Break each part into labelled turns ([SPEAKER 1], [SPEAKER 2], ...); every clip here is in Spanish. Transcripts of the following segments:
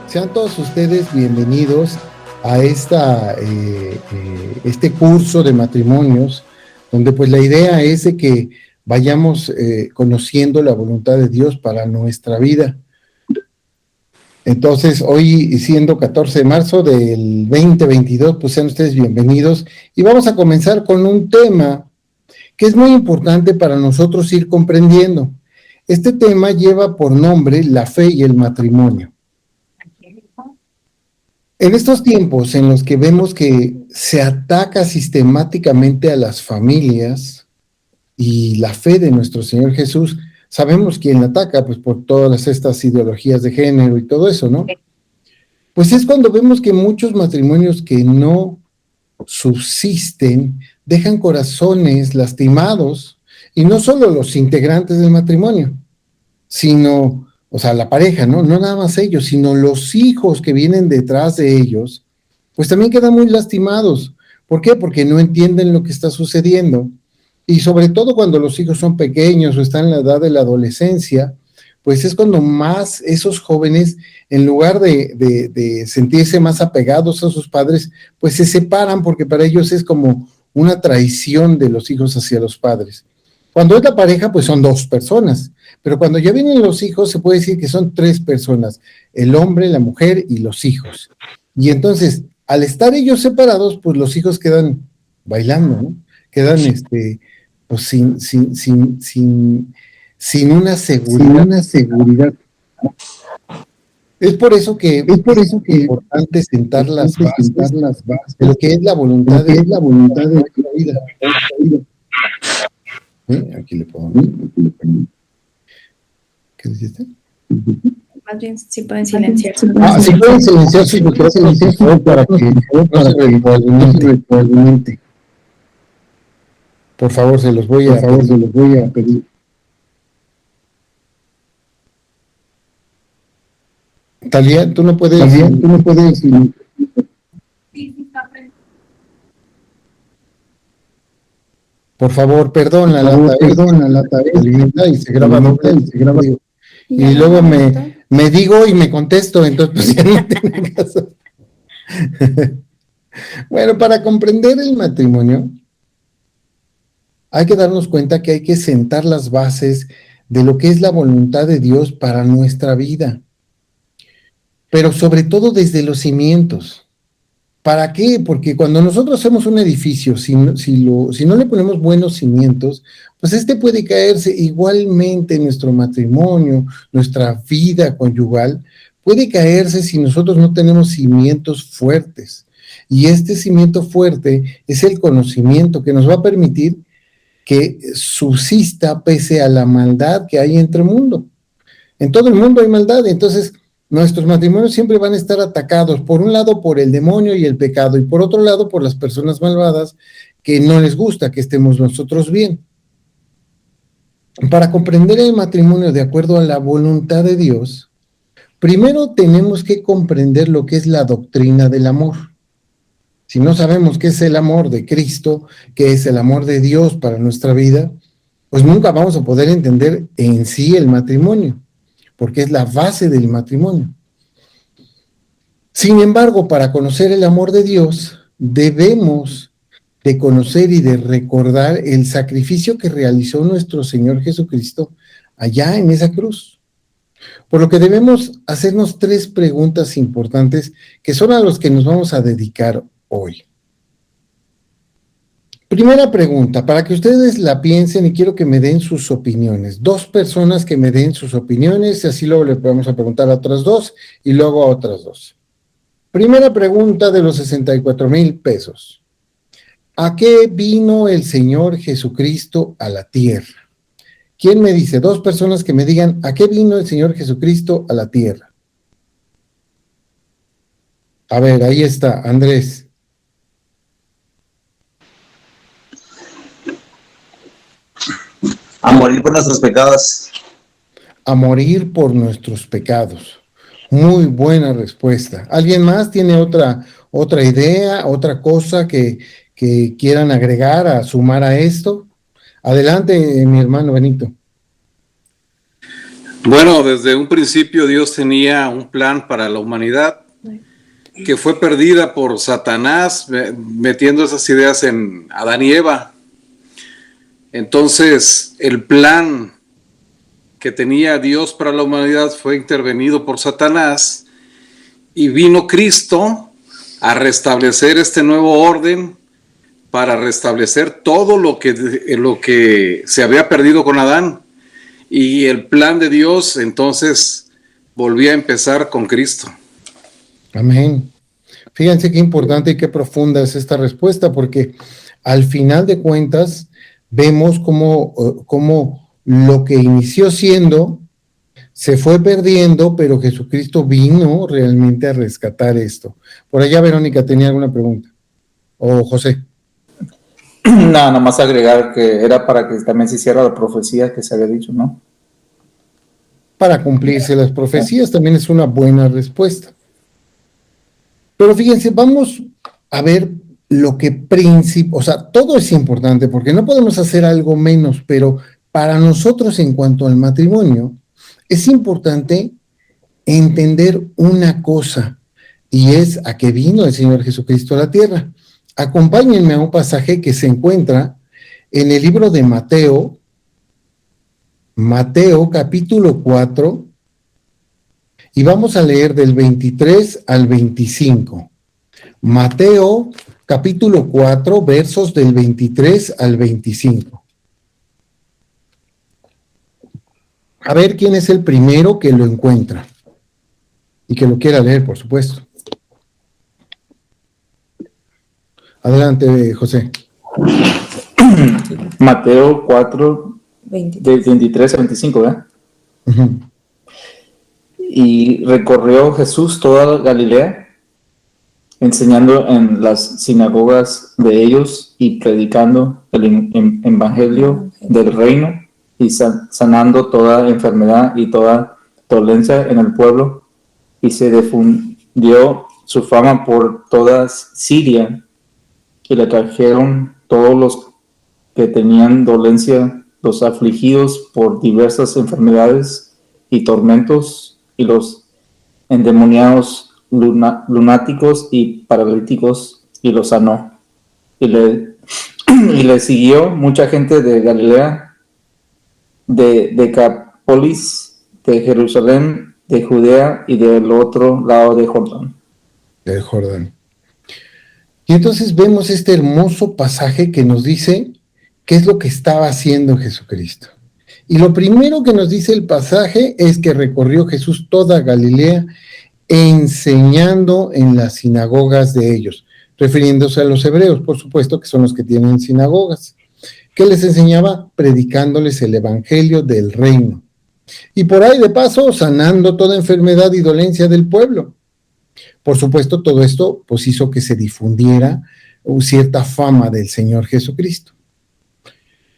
[SPEAKER 1] Sean todos ustedes bienvenidos a este curso de matrimonios, donde pues la idea es de que vayamos conociendo la voluntad de Dios para nuestra vida. Entonces, hoy siendo 14 de marzo del 2022, pues sean ustedes bienvenidos y vamos a comenzar con un tema que es muy importante para nosotros ir comprendiendo. Este tema lleva por nombre la fe y el matrimonio. En estos tiempos en los que vemos que se ataca sistemáticamente a las familias y la fe de nuestro Señor Jesús, sabemos quién la ataca, pues por todas estas ideologías de género y todo eso, ¿no? Pues es cuando vemos que muchos matrimonios que no subsisten dejan corazones lastimados, y no solo los integrantes del matrimonio, sino, o sea, la pareja, ¿no? No nada más ellos, sino los hijos que vienen detrás de ellos, pues también quedan muy lastimados. ¿Por qué? Porque no entienden lo que está sucediendo. Y sobre todo cuando los hijos son pequeños o están en la edad de la adolescencia, pues es cuando más esos jóvenes, en lugar de sentirse más apegados a sus padres, pues se separan porque para ellos es como una traición de los hijos hacia los padres. Cuando es la pareja, pues son dos personas, pero cuando ya vienen los hijos, se puede decir que son tres personas, el hombre, la mujer y los hijos. Y entonces, al estar ellos separados, pues los hijos quedan bailando, ¿no? Quedan pues sin una seguridad. Sin una seguridad. Es por eso que es importante sentar las bases de lo que es la voluntad de la vida. Aquí le pongo. ¿Qué dijiste?
[SPEAKER 2] Más bien, sí pueden silenciar.
[SPEAKER 1] Sí pueden silenciar sus micrófonos, por favor, para que no se retroalimente. Por favor, se los voy a pedir. Talía, tú no puedes. Por favor, perdona la tarea y se graba doble y luego me digo y me contesto, entonces pues ya no tengo caso. Bueno, para comprender el matrimonio hay que darnos cuenta que hay que sentar las bases de lo que es la voluntad de Dios para nuestra vida, pero sobre todo desde los cimientos. ¿Para qué? Porque cuando nosotros hacemos un edificio, si no le ponemos buenos cimientos, pues puede caerse. Igualmente nuestro matrimonio, nuestra vida conyugal, puede caerse si nosotros no tenemos cimientos fuertes. Y este cimiento fuerte es el conocimiento que nos va a permitir que subsista pese a la maldad que hay entre el mundo. En todo el mundo hay maldad, entonces nuestros matrimonios siempre van a estar atacados, por un lado por el demonio y el pecado, y por otro lado por las personas malvadas que no les gusta que estemos nosotros bien. Para comprender el matrimonio de acuerdo a la voluntad de Dios, primero tenemos que comprender lo que es la doctrina del amor. Si no sabemos qué es el amor de Cristo, qué es el amor de Dios para nuestra vida, pues nunca vamos a poder entender en sí el matrimonio, porque es la base del matrimonio. Sin embargo, para conocer el amor de Dios, debemos de conocer y de recordar el sacrificio que realizó nuestro Señor Jesucristo allá en esa cruz. Por lo que debemos hacernos tres preguntas importantes que son a los que nos vamos a dedicar hoy. Primera pregunta, para que ustedes la piensen y quiero que me den sus opiniones. Dos personas que me den sus opiniones, y así luego le podemos a preguntar a otras dos y luego a otras dos. Primera pregunta de los 64,000 pesos. ¿A qué vino el Señor Jesucristo a la tierra? ¿Quién me dice? Dos personas que me digan, ¿a qué vino el Señor Jesucristo a la tierra? A ver, ahí está, Andrés.
[SPEAKER 3] A morir por nuestros pecados.
[SPEAKER 1] A morir por nuestros pecados. Muy buena respuesta. ¿Alguien más tiene otra idea, otra cosa que quieran agregar, a sumar a esto? Adelante, mi hermano Benito.
[SPEAKER 4] Bueno, desde un principio Dios tenía un plan para la humanidad que fue perdida por Satanás metiendo esas ideas en Adán y Eva. Entonces, el plan que tenía Dios para la humanidad fue intervenido por Satanás y vino Cristo a restablecer este nuevo orden, para restablecer todo lo que se había perdido con Adán. Y el plan de Dios entonces volvía a empezar con Cristo.
[SPEAKER 1] Amén. Fíjense qué importante y qué profunda es esta respuesta, porque al final de cuentas vemos cómo lo que inició siendo se fue perdiendo, pero Jesucristo vino realmente a rescatar esto. Por allá, Verónica, ¿tenía alguna pregunta? O José.
[SPEAKER 5] Nada más agregar que era para que también se hiciera la profecía que se había dicho, ¿no?
[SPEAKER 1] Para cumplirse las profecías también es una buena respuesta. Pero fíjense, vamos a ver lo que o sea, todo es importante porque no podemos hacer algo menos, pero para nosotros en cuanto al matrimonio, es importante entender una cosa, y es a qué vino el Señor Jesucristo a la tierra. Acompáñenme a un pasaje que se encuentra en el libro de Mateo, capítulo 4, y vamos a leer del 23 al 25. Mateo, capítulo 4, versos del 23 al 25. A ver quién es el primero que lo encuentra y que lo quiera leer, por supuesto. Adelante, José.
[SPEAKER 5] Mateo 4, del 23 al 25, ¿verdad?
[SPEAKER 1] Uh-huh.
[SPEAKER 5] Y recorrió Jesús toda Galilea, enseñando en las sinagogas de ellos y predicando el evangelio del reino y sanando toda enfermedad y toda dolencia en el pueblo. Y se difundió su fama por toda Siria, y le trajeron todos los que tenían dolencia, los afligidos por diversas enfermedades y tormentos, y los endemoniados, lunáticos y paralíticos, y los sanó. Y le siguió mucha gente de Galilea, de Decápolis, de Jerusalén, de Judea y del otro lado de Jordán.
[SPEAKER 1] Del Jordán. Y entonces vemos este hermoso pasaje que nos dice qué es lo que estaba haciendo Jesucristo. Y lo primero que nos dice el pasaje es que recorrió Jesús toda Galilea enseñando en las sinagogas de ellos, refiriéndose a los hebreos, por supuesto, que son los que tienen sinagogas. ¿Qué les enseñaba? Predicándoles el evangelio del reino. Y por ahí de paso sanando toda enfermedad y dolencia del pueblo. Por supuesto, todo esto pues hizo que se difundiera cierta fama del Señor Jesucristo.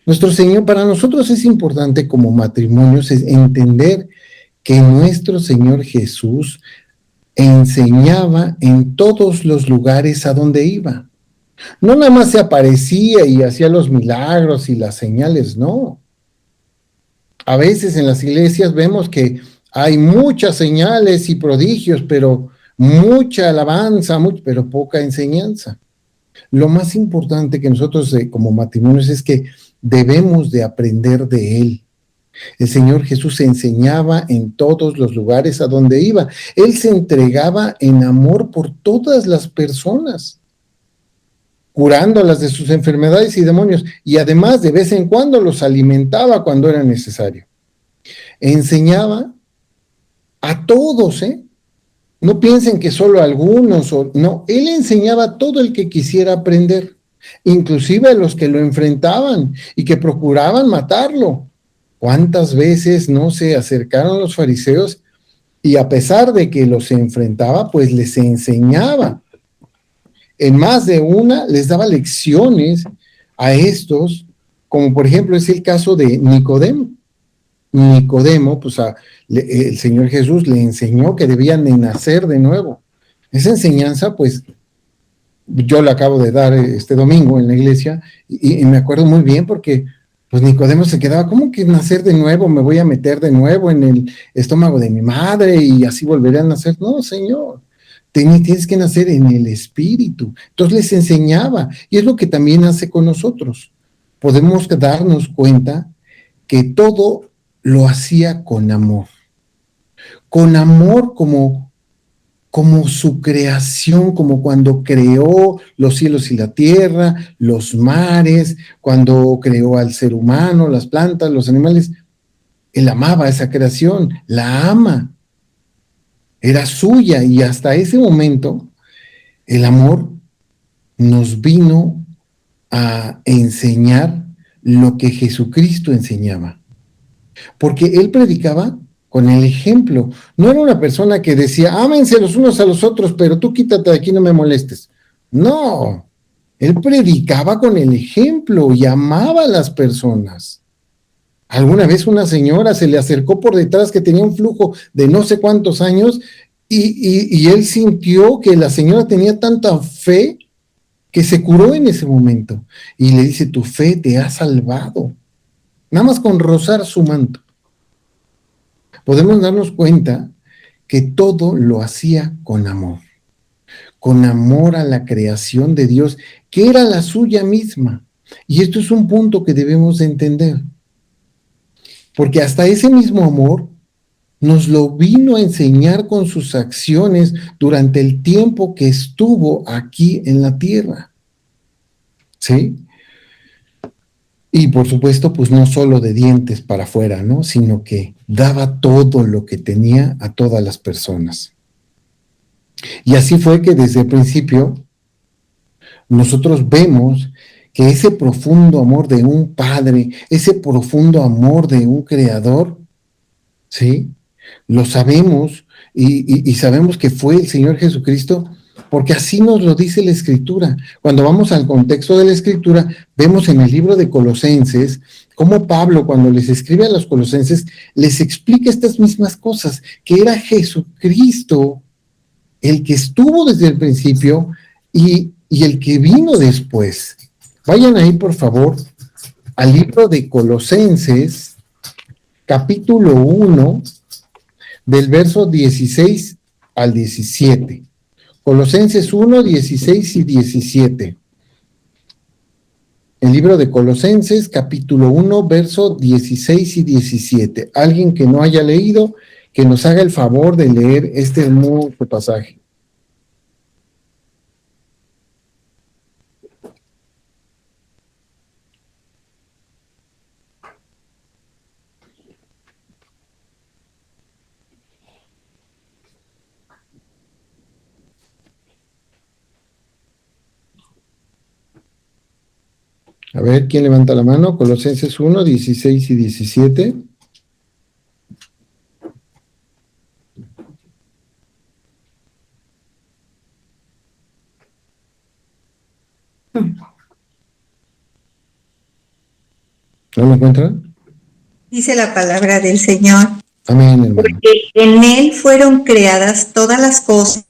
[SPEAKER 1] Nuestro Señor, para nosotros es importante como matrimonios es entender que nuestro Señor Jesús enseñaba en todos los lugares a donde iba. No nada más se aparecía y hacía los milagros y las señales, no. A veces en las iglesias vemos que hay muchas señales y prodigios, pero mucha alabanza, pero poca enseñanza. Lo más importante que nosotros como matrimonios es que debemos de aprender de Él. El Señor Jesús enseñaba en todos los lugares a donde iba. Él se entregaba en amor por todas las personas, curándolas de sus enfermedades y demonios, y además de vez en cuando los alimentaba cuando era necesario. Enseñaba a todos, No piensen que solo algunos, no, Él enseñaba a todo el que quisiera aprender, inclusive a los que lo enfrentaban y que procuraban matarlo. ¿Cuántas veces no se acercaron los fariseos y a pesar de que los enfrentaba, pues les enseñaba? En más de una les daba lecciones a estos, como por ejemplo es el caso de Nicodemo. Nicodemo, pues el Señor Jesús le enseñó que debían de nacer de nuevo. Esa enseñanza, pues, yo la acabo de dar este domingo en la iglesia y me acuerdo muy bien porque Pues Nicodemo se quedaba, ¿cómo que nacer de nuevo? Me voy a meter de nuevo en el estómago de mi madre y así volveré a nacer. No, Señor, tienes que nacer en el Espíritu. Entonces les enseñaba, y es lo que también hace con nosotros. Podemos darnos cuenta que todo lo hacía con amor como su creación, como cuando creó los cielos y la tierra, los mares, cuando creó al ser humano, las plantas, los animales. Él amaba esa creación, la ama, era suya, y hasta ese momento el amor nos vino a enseñar lo que Jesucristo enseñaba, porque él predicaba con el ejemplo. No era una persona que decía, ámense los unos a los otros, pero tú quítate de aquí, no me molestes. No, él predicaba con el ejemplo y amaba a las personas. Alguna vez una señora se le acercó por detrás que tenía un flujo de no sé cuántos años y él sintió que la señora tenía tanta fe que se curó en ese momento. Y le dice, tu fe te ha salvado. Nada más con rozar su manto. Podemos darnos cuenta que todo lo hacía con amor a la creación de Dios, que era la suya misma. Y esto es un punto que debemos de entender, porque hasta ese mismo amor nos lo vino a enseñar con sus acciones durante el tiempo que estuvo aquí en la tierra. ¿Sí? Y por supuesto, pues no solo de dientes para afuera, ¿no? Sino que daba todo lo que tenía a todas las personas. Y así fue que desde el principio nosotros vemos que ese profundo amor de un padre, ese profundo amor de un creador, ¿sí? Lo sabemos y sabemos que fue el Señor Jesucristo, porque así nos lo dice la Escritura. Cuando vamos al contexto de la Escritura, vemos en el libro de Colosenses cómo Pablo, cuando les escribe a los colosenses, les explica estas mismas cosas, que era Jesucristo el que estuvo desde el principio y el que vino después. Vayan ahí, por favor, al libro de Colosenses, capítulo 1, del verso 16 al 17. Colosenses 1, 16 y 17. El libro de Colosenses, capítulo 1, verso 16 y 17. Alguien que no haya leído, que nos haga el favor de leer este hermoso pasaje. A ver, ¿quién levanta la mano? Colosenses 1, 16 y 17. ¿No lo encuentran?
[SPEAKER 6] Dice la palabra del Señor,
[SPEAKER 1] Amén, hermano.
[SPEAKER 6] porque en Él fueron creadas todas las cosas,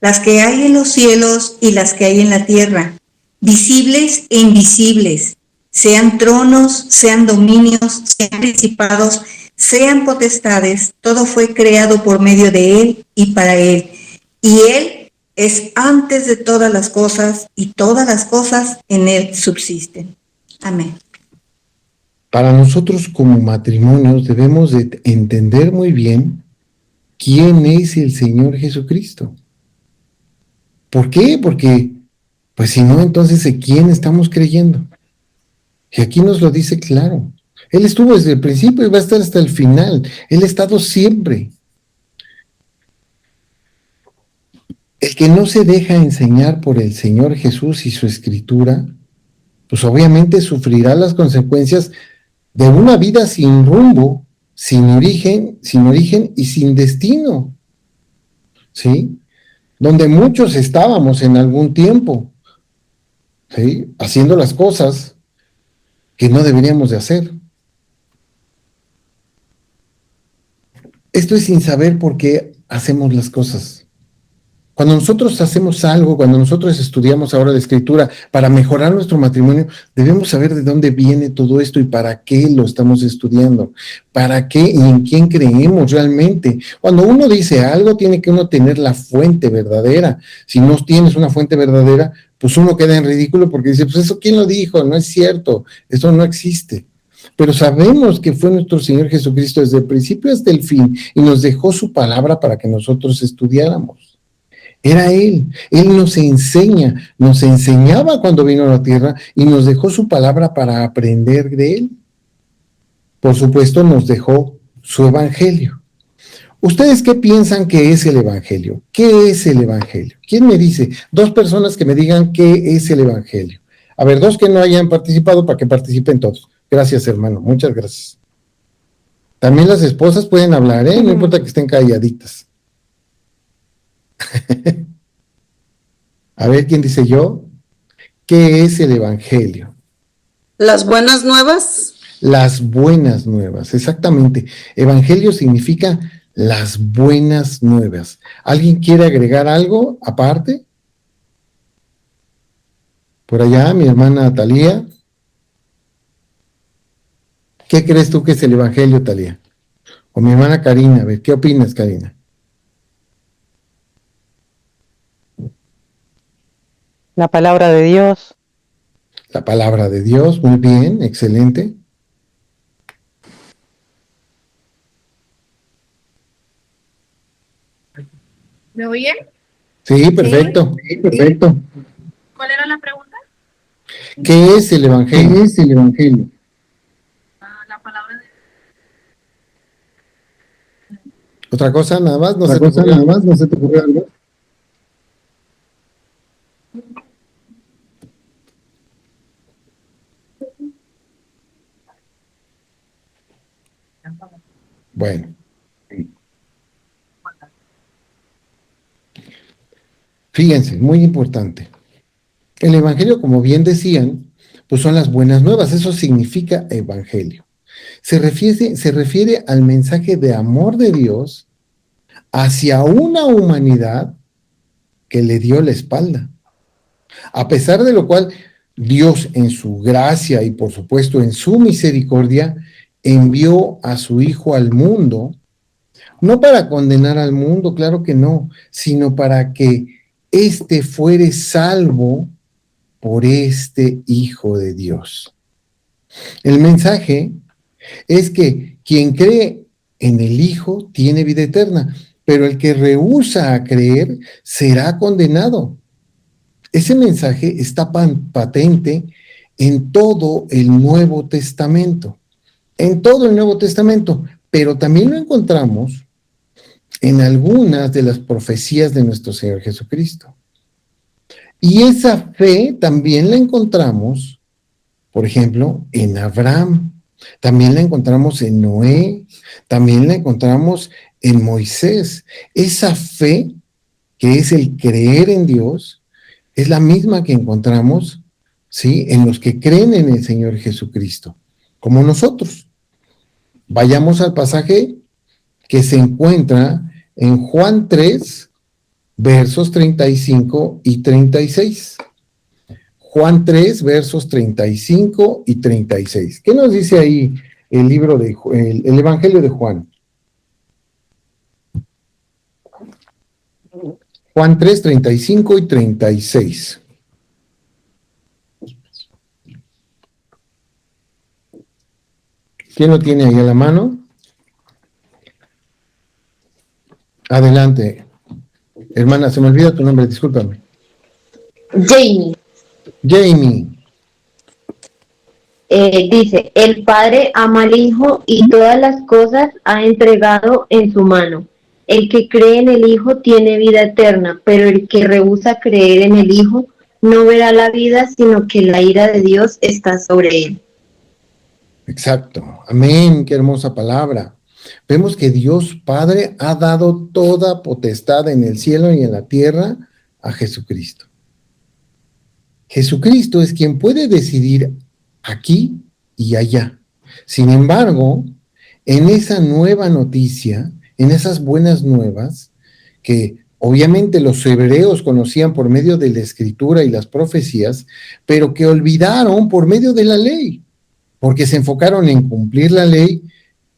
[SPEAKER 6] las que hay en los cielos y las que hay en la tierra, visibles e invisibles, sean tronos, sean dominios, sean principados, sean potestades, todo fue creado por medio de Él y para Él. Y Él es antes de todas las cosas y todas las cosas en Él subsisten. Amén.
[SPEAKER 1] Para nosotros como matrimonios debemos de entender muy bien quién es el Señor Jesucristo. ¿Por qué? Porque, pues si no, entonces ¿en quién estamos creyendo? Y aquí nos lo dice claro. Él estuvo desde el principio y va a estar hasta el final. Él ha estado siempre. El que no se deja enseñar por el Señor Jesús y su Escritura, pues obviamente sufrirá las consecuencias de una vida sin rumbo, sin origen y sin destino, ¿sí? Donde muchos estábamos en algún tiempo, ¿sí? Haciendo las cosas que no deberíamos de hacer. Esto es sin saber por qué hacemos las cosas. Cuando nosotros hacemos algo, cuando nosotros estudiamos ahora la Escritura para mejorar nuestro matrimonio, debemos saber de dónde viene todo esto y para qué lo estamos estudiando, para qué y en quién creemos realmente. Cuando uno dice algo, tiene que uno tener la fuente verdadera. Si no tienes una fuente verdadera, pues uno queda en ridículo porque dice, pues eso, ¿quién lo dijo? No es cierto, eso no existe. Pero sabemos que fue nuestro Señor Jesucristo desde el principio hasta el fin y nos dejó su palabra para que nosotros estudiáramos. Era Él nos enseñaba cuando vino a la tierra y nos dejó su palabra para aprender de Él. Por supuesto, nos dejó su evangelio. ¿Ustedes qué piensan que es el evangelio? ¿Qué es el evangelio? ¿Quién me dice? 2 personas que me digan qué es el evangelio. A ver, 2 que no hayan participado para que participen todos. Gracias, hermano, muchas gracias. También las esposas pueden hablar, no importa que estén calladitas. A ver, ¿quién dice yo? ¿Qué es el evangelio?
[SPEAKER 7] Las buenas nuevas.
[SPEAKER 1] Las buenas nuevas, exactamente. Evangelio significa las buenas nuevas. ¿Alguien quiere agregar algo aparte? Por allá, mi hermana Talía. ¿Qué crees tú que es el evangelio, Talía? O mi hermana Karina, a ver, ¿qué opinas, Karina?
[SPEAKER 8] La palabra de Dios.
[SPEAKER 1] La palabra de Dios, muy bien, excelente.
[SPEAKER 2] ¿Me oyen?
[SPEAKER 1] Sí, perfecto, sí, perfecto.
[SPEAKER 2] ¿Cuál era la pregunta?
[SPEAKER 1] ¿Qué es el evangelio? ¿Qué es el evangelio?
[SPEAKER 2] La palabra de
[SPEAKER 1] ¿Otra cosa nada más? ¿No se te ocurrió algo? Bueno. Fíjense, muy importante. El evangelio, como bien decían, pues son las buenas nuevas, eso significa evangelio. Se refiere al mensaje de amor de Dios hacia una humanidad que le dio la espalda. A pesar de lo cual, Dios en su gracia y por supuesto en su misericordia, envió a su Hijo al mundo, no para condenar al mundo, claro que no, sino para que éste fuere salvo por este Hijo de Dios. El mensaje es que quien cree en el Hijo tiene vida eterna, pero el que rehúsa a creer será condenado. Ese mensaje está patente en todo el Nuevo Testamento. En todo el Nuevo Testamento, pero también lo encontramos en algunas de las profecías de nuestro Señor Jesucristo. Y esa fe también la encontramos, por ejemplo, en Abraham, también la encontramos en Noé, también la encontramos en Moisés. Esa fe, que es el creer en Dios, es la misma que encontramos, ¿sí?, en los que creen en el Señor Jesucristo, como nosotros. Vayamos al pasaje que se encuentra en Juan 3, versos 35 y 36. Juan 3, versos 35 y 36. ¿Qué nos dice ahí el libro de el Evangelio de Juan? Juan 3, 35 y 36. ¿Quién lo tiene ahí a la mano? Adelante. Hermana, se me olvida tu nombre, discúlpame.
[SPEAKER 9] Jamie.
[SPEAKER 1] Jamie.
[SPEAKER 9] Dice, el Padre ama al Hijo y todas las cosas ha entregado en su mano. El que cree en el Hijo tiene vida eterna, pero el que rehúsa creer en el Hijo no verá la vida, sino que la ira de Dios está sobre él.
[SPEAKER 1] Exacto. Amén, qué hermosa palabra. Vemos que Dios Padre ha dado toda potestad en el cielo y en la tierra a Jesucristo. Jesucristo es quien puede decidir aquí y allá. Sin embargo, en esa nueva noticia, en esas buenas nuevas, que obviamente los hebreos conocían por medio de la escritura y las profecías, pero que olvidaron por medio de la ley, porque se enfocaron en cumplir la ley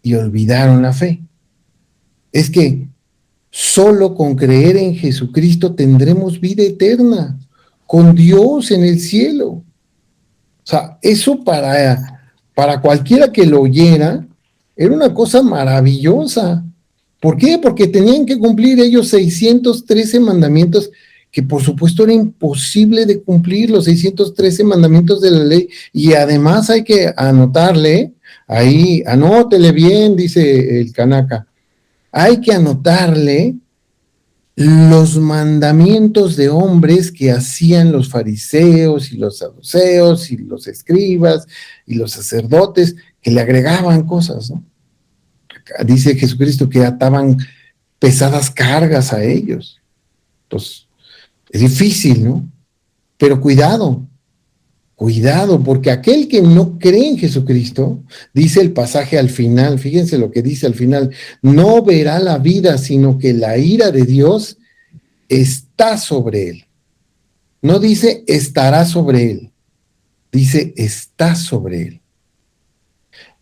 [SPEAKER 1] y olvidaron la fe. Es que solo con creer en Jesucristo tendremos vida eterna, con Dios en el cielo. O sea, eso para cualquiera que lo oyera, era una cosa maravillosa. ¿Por qué? Porque tenían que cumplir ellos 613 mandamientos, que por supuesto era imposible de cumplir los 613 mandamientos de la ley, y además hay que anotarle, ahí, anótele bien, dice el Kanaka, hay que anotarle los mandamientos de hombres que hacían los fariseos y los saduceos y los escribas y los sacerdotes, que le agregaban cosas, ¿no? Dice Jesucristo que ataban pesadas cargas a ellos. Entonces, es difícil, ¿no? Pero cuidado, porque aquel que no cree en Jesucristo, dice el pasaje al final, fíjense lo que dice al final, no verá la vida, sino que la ira de Dios está sobre él. No dice estará sobre él, dice está sobre él.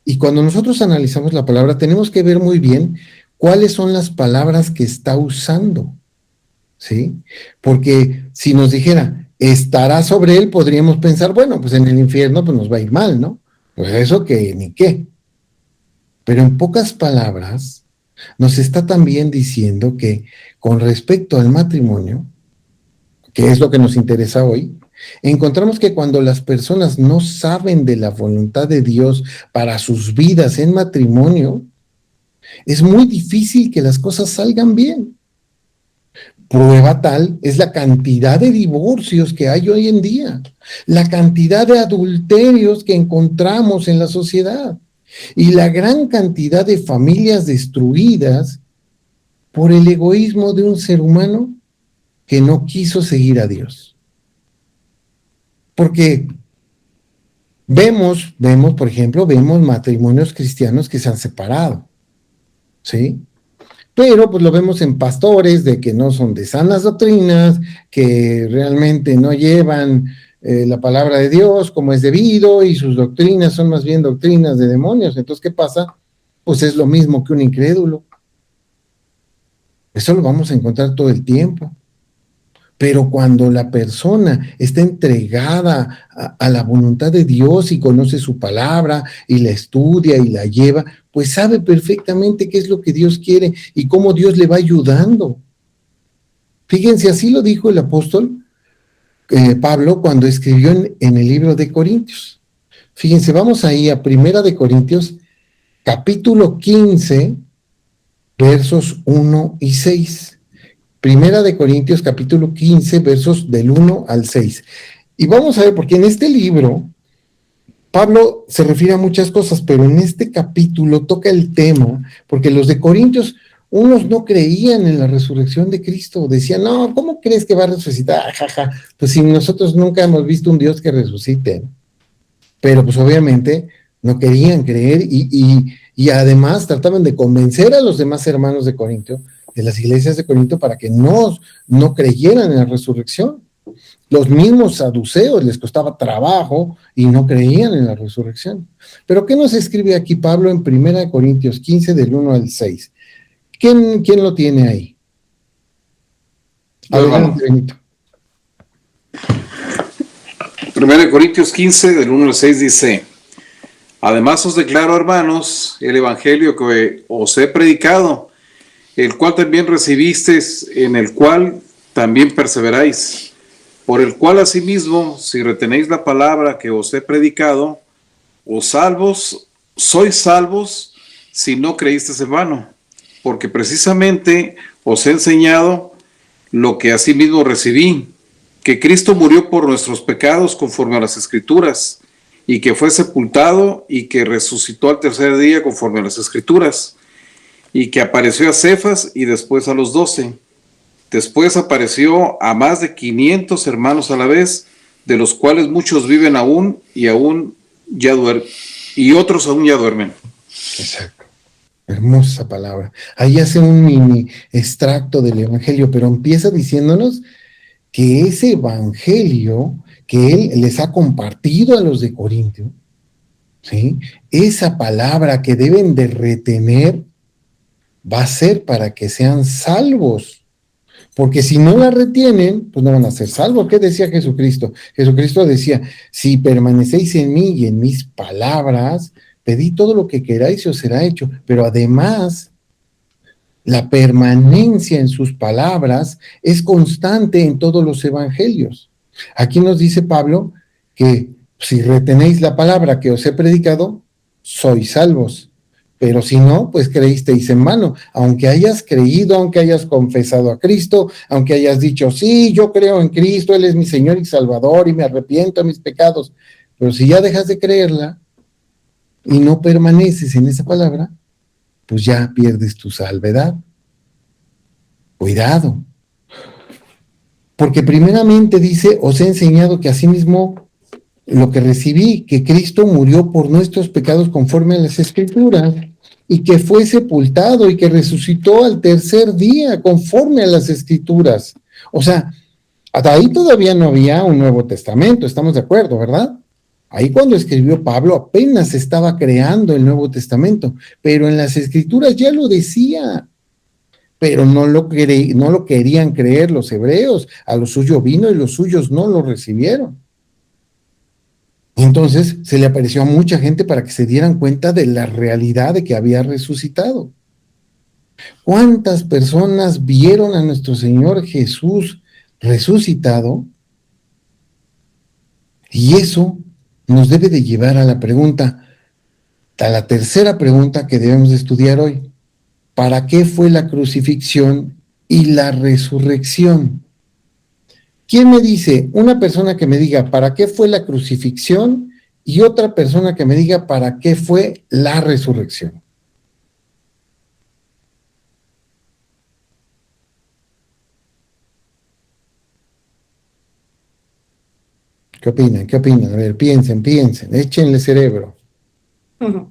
[SPEAKER 1] Y cuando nosotros analizamos la palabra, tenemos que ver muy bien cuáles son las palabras que está usando, ¿sí? Porque si nos dijera, estará sobre él, podríamos pensar, bueno, pues en el infierno pues nos va a ir mal, ¿no? Pues eso que ni qué. Pero en pocas palabras, nos está también diciendo que con respecto al matrimonio, que es lo que nos interesa hoy, encontramos que cuando las personas no saben de la voluntad de Dios para sus vidas en matrimonio, es muy difícil que las cosas salgan bien. Prueba tal es la cantidad de divorcios que hay hoy en día, la cantidad de adulterios que encontramos en la sociedad y la gran cantidad de familias destruidas por el egoísmo de un ser humano que no quiso seguir a Dios. Porque vemos, por ejemplo, matrimonios cristianos que se han separado, ¿sí? Pero pues lo vemos en pastores de que no son de sanas doctrinas, que realmente no llevan la palabra de Dios como es debido, y sus doctrinas son más bien doctrinas de demonios. Entonces, ¿qué pasa? Pues es lo mismo que un incrédulo. Eso lo vamos a encontrar todo el tiempo. Pero cuando la persona está entregada a la voluntad de Dios y conoce su palabra y la estudia y la lleva, pues sabe perfectamente qué es lo que Dios quiere y cómo Dios le va ayudando. Fíjense, así lo dijo el apóstol Pablo cuando escribió en el libro de Corintios. Fíjense, vamos ahí a 1 de Corintios, capítulo 15, versos 1 y 6. Primera de Corintios, capítulo 15, versos del 1 al 6. Y vamos a ver, porque en este libro, Pablo se refiere a muchas cosas, pero en este capítulo toca el tema, porque los de Corintios, unos no creían en la resurrección de Cristo, decían, no, ¿cómo crees que va a resucitar? Jaja, pues si nosotros nunca hemos visto un Dios que resucite. Pero pues obviamente no querían creer y además trataban de convencer a los demás hermanos de Corinto, de las iglesias de Corinto, para que no creyeran en la resurrección. Los mismos saduceos les costaba trabajo y no creían en la resurrección. Pero ¿qué nos escribe aquí Pablo en 1 Corintios 15 del 1 al 6? ¿Quién lo tiene ahí? Adelante, Benito.
[SPEAKER 4] 1 Corintios 15 del 1 al 6 dice: además os declaro, hermanos, el evangelio que os he predicado, el cual también recibisteis, en el cual también perseveráis, por el cual asimismo, si retenéis la palabra que os he predicado, sois salvos si no creísteis en vano, porque precisamente os he enseñado lo que asimismo recibí, que Cristo murió por nuestros pecados conforme a las Escrituras, y que fue sepultado y que resucitó al tercer día conforme a las Escrituras, y que apareció a Cefas y después a los 12. Después apareció a más de 500 hermanos a la vez, de los cuales muchos viven aún y otros aún ya duermen.
[SPEAKER 1] Exacto. Hermosa palabra. Ahí hace un mini extracto del Evangelio, pero empieza diciéndonos que ese Evangelio que Él les ha compartido a los de Corintio, ¿sí? Esa palabra que deben de retener va a ser para que sean salvos. Porque si no la retienen, pues no van a ser salvos. ¿Qué decía Jesucristo? Jesucristo decía, si permanecéis en mí y en mis palabras, pedid todo lo que queráis y os será hecho. Pero además, la permanencia en sus palabras es constante en todos los evangelios. Aquí nos dice Pablo que si retenéis la palabra que os he predicado, sois salvos. Pero si no, pues creísteis en vano. Aunque hayas creído, aunque hayas confesado a Cristo, aunque hayas dicho, sí, yo creo en Cristo, Él es mi Señor y Salvador y me arrepiento de mis pecados. Pero si ya dejas de creerla y no permaneces en esa palabra, pues ya pierdes tu salvedad. Cuidado. Porque primeramente dice, os he enseñado que asimismo lo que recibí, que Cristo murió por nuestros pecados conforme a las Escrituras, y que fue sepultado y que resucitó al tercer día conforme a las Escrituras. O sea, hasta ahí todavía no había un Nuevo Testamento, estamos de acuerdo, ¿verdad? Ahí cuando escribió Pablo apenas estaba creando el Nuevo Testamento, pero en las Escrituras ya lo decía, pero no lo querían creer los hebreos, a lo suyo vino y los suyos no lo recibieron. Entonces se le apareció a mucha gente para que se dieran cuenta de la realidad de que había resucitado. ¿Cuántas personas vieron a nuestro Señor Jesús resucitado? Y eso nos debe de llevar a la pregunta, a la tercera pregunta que debemos de estudiar hoy. ¿Para qué fue la crucifixión y la resurrección? ¿Quién me dice? Una persona que me diga ¿para qué fue la crucifixión? Y otra persona que me diga ¿para qué fue la resurrección? ¿Qué opinan? ¿Qué opinan? A ver, piensen, échenle cerebro.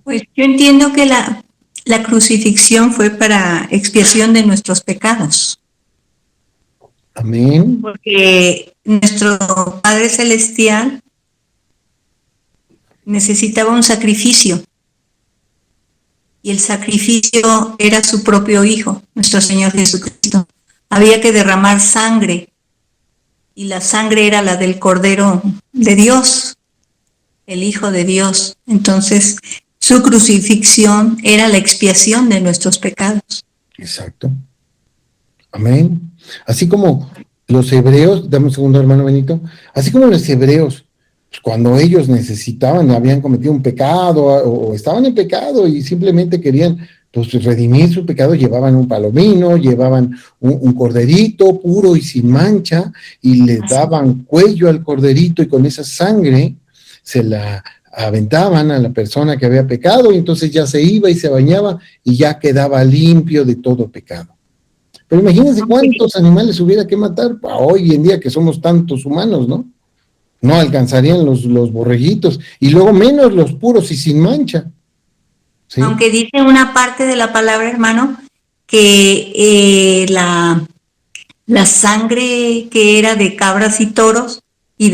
[SPEAKER 6] Pues yo entiendo que la crucifixión fue para expiación de nuestros pecados.
[SPEAKER 1] Amén.
[SPEAKER 6] Porque nuestro Padre Celestial necesitaba un sacrificio. Y el sacrificio era su propio Hijo, nuestro Señor Jesucristo. Había que derramar sangre. Y la sangre era la del Cordero de Dios, el Hijo de Dios. Entonces, su crucifixión era la expiación de nuestros pecados.
[SPEAKER 1] Exacto. Amén. Así como los hebreos, dame un segundo, hermano Benito, así como los hebreos, pues cuando ellos necesitaban, habían cometido un pecado o estaban en pecado y simplemente querían pues redimir su pecado, llevaban un palomino, llevaban un corderito puro y sin mancha y le daban cuello al corderito y con esa sangre se la aventaban a la persona que había pecado y entonces ya se iba y se bañaba y ya quedaba limpio de todo pecado. Pero imagínense cuántos animales hubiera que matar hoy en día que somos tantos humanos, ¿no? No alcanzarían los borreguitos, y luego menos los puros y sin mancha. ¿Sí?
[SPEAKER 6] Aunque dice una parte de la palabra, hermano, que la sangre que era de cabras y toros y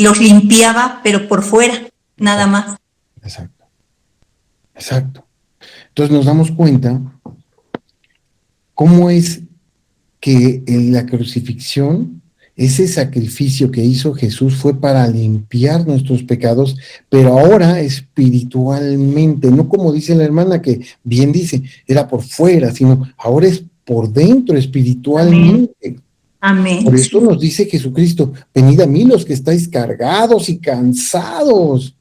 [SPEAKER 6] los limpiaba, pero por fuera, nada más.
[SPEAKER 1] Exacto. Entonces nos damos cuenta cómo es que en la crucifixión, ese sacrificio que hizo Jesús fue para limpiar nuestros pecados, pero ahora espiritualmente, no como dice la hermana que bien dice, era por fuera, sino ahora es por dentro, espiritualmente.
[SPEAKER 6] Amén.
[SPEAKER 1] Por eso nos dice Jesucristo, venid a mí los que estáis cargados y cansados.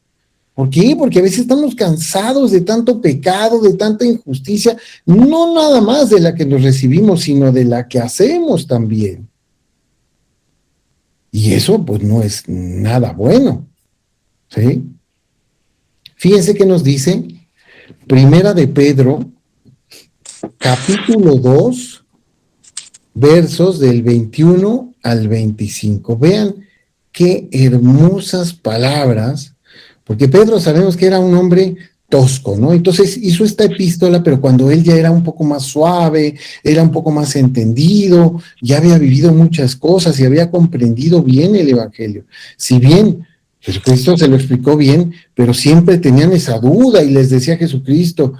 [SPEAKER 1] ¿Por qué? Porque a veces estamos cansados de tanto pecado, de tanta injusticia, no nada más de la que nos recibimos, sino de la que hacemos también. Y eso pues no es nada bueno, ¿sí? Fíjense que nos dice Primera de Pedro, capítulo 2, versos del 21 al 25. Vean qué hermosas palabras, porque Pedro sabemos que era un hombre tosco, ¿no? Entonces hizo esta epístola, pero cuando él ya era un poco más suave, era un poco más entendido, ya había vivido muchas cosas y había comprendido bien el Evangelio. Si bien Jesucristo se lo explicó bien, pero siempre tenían esa duda y les decía Jesucristo,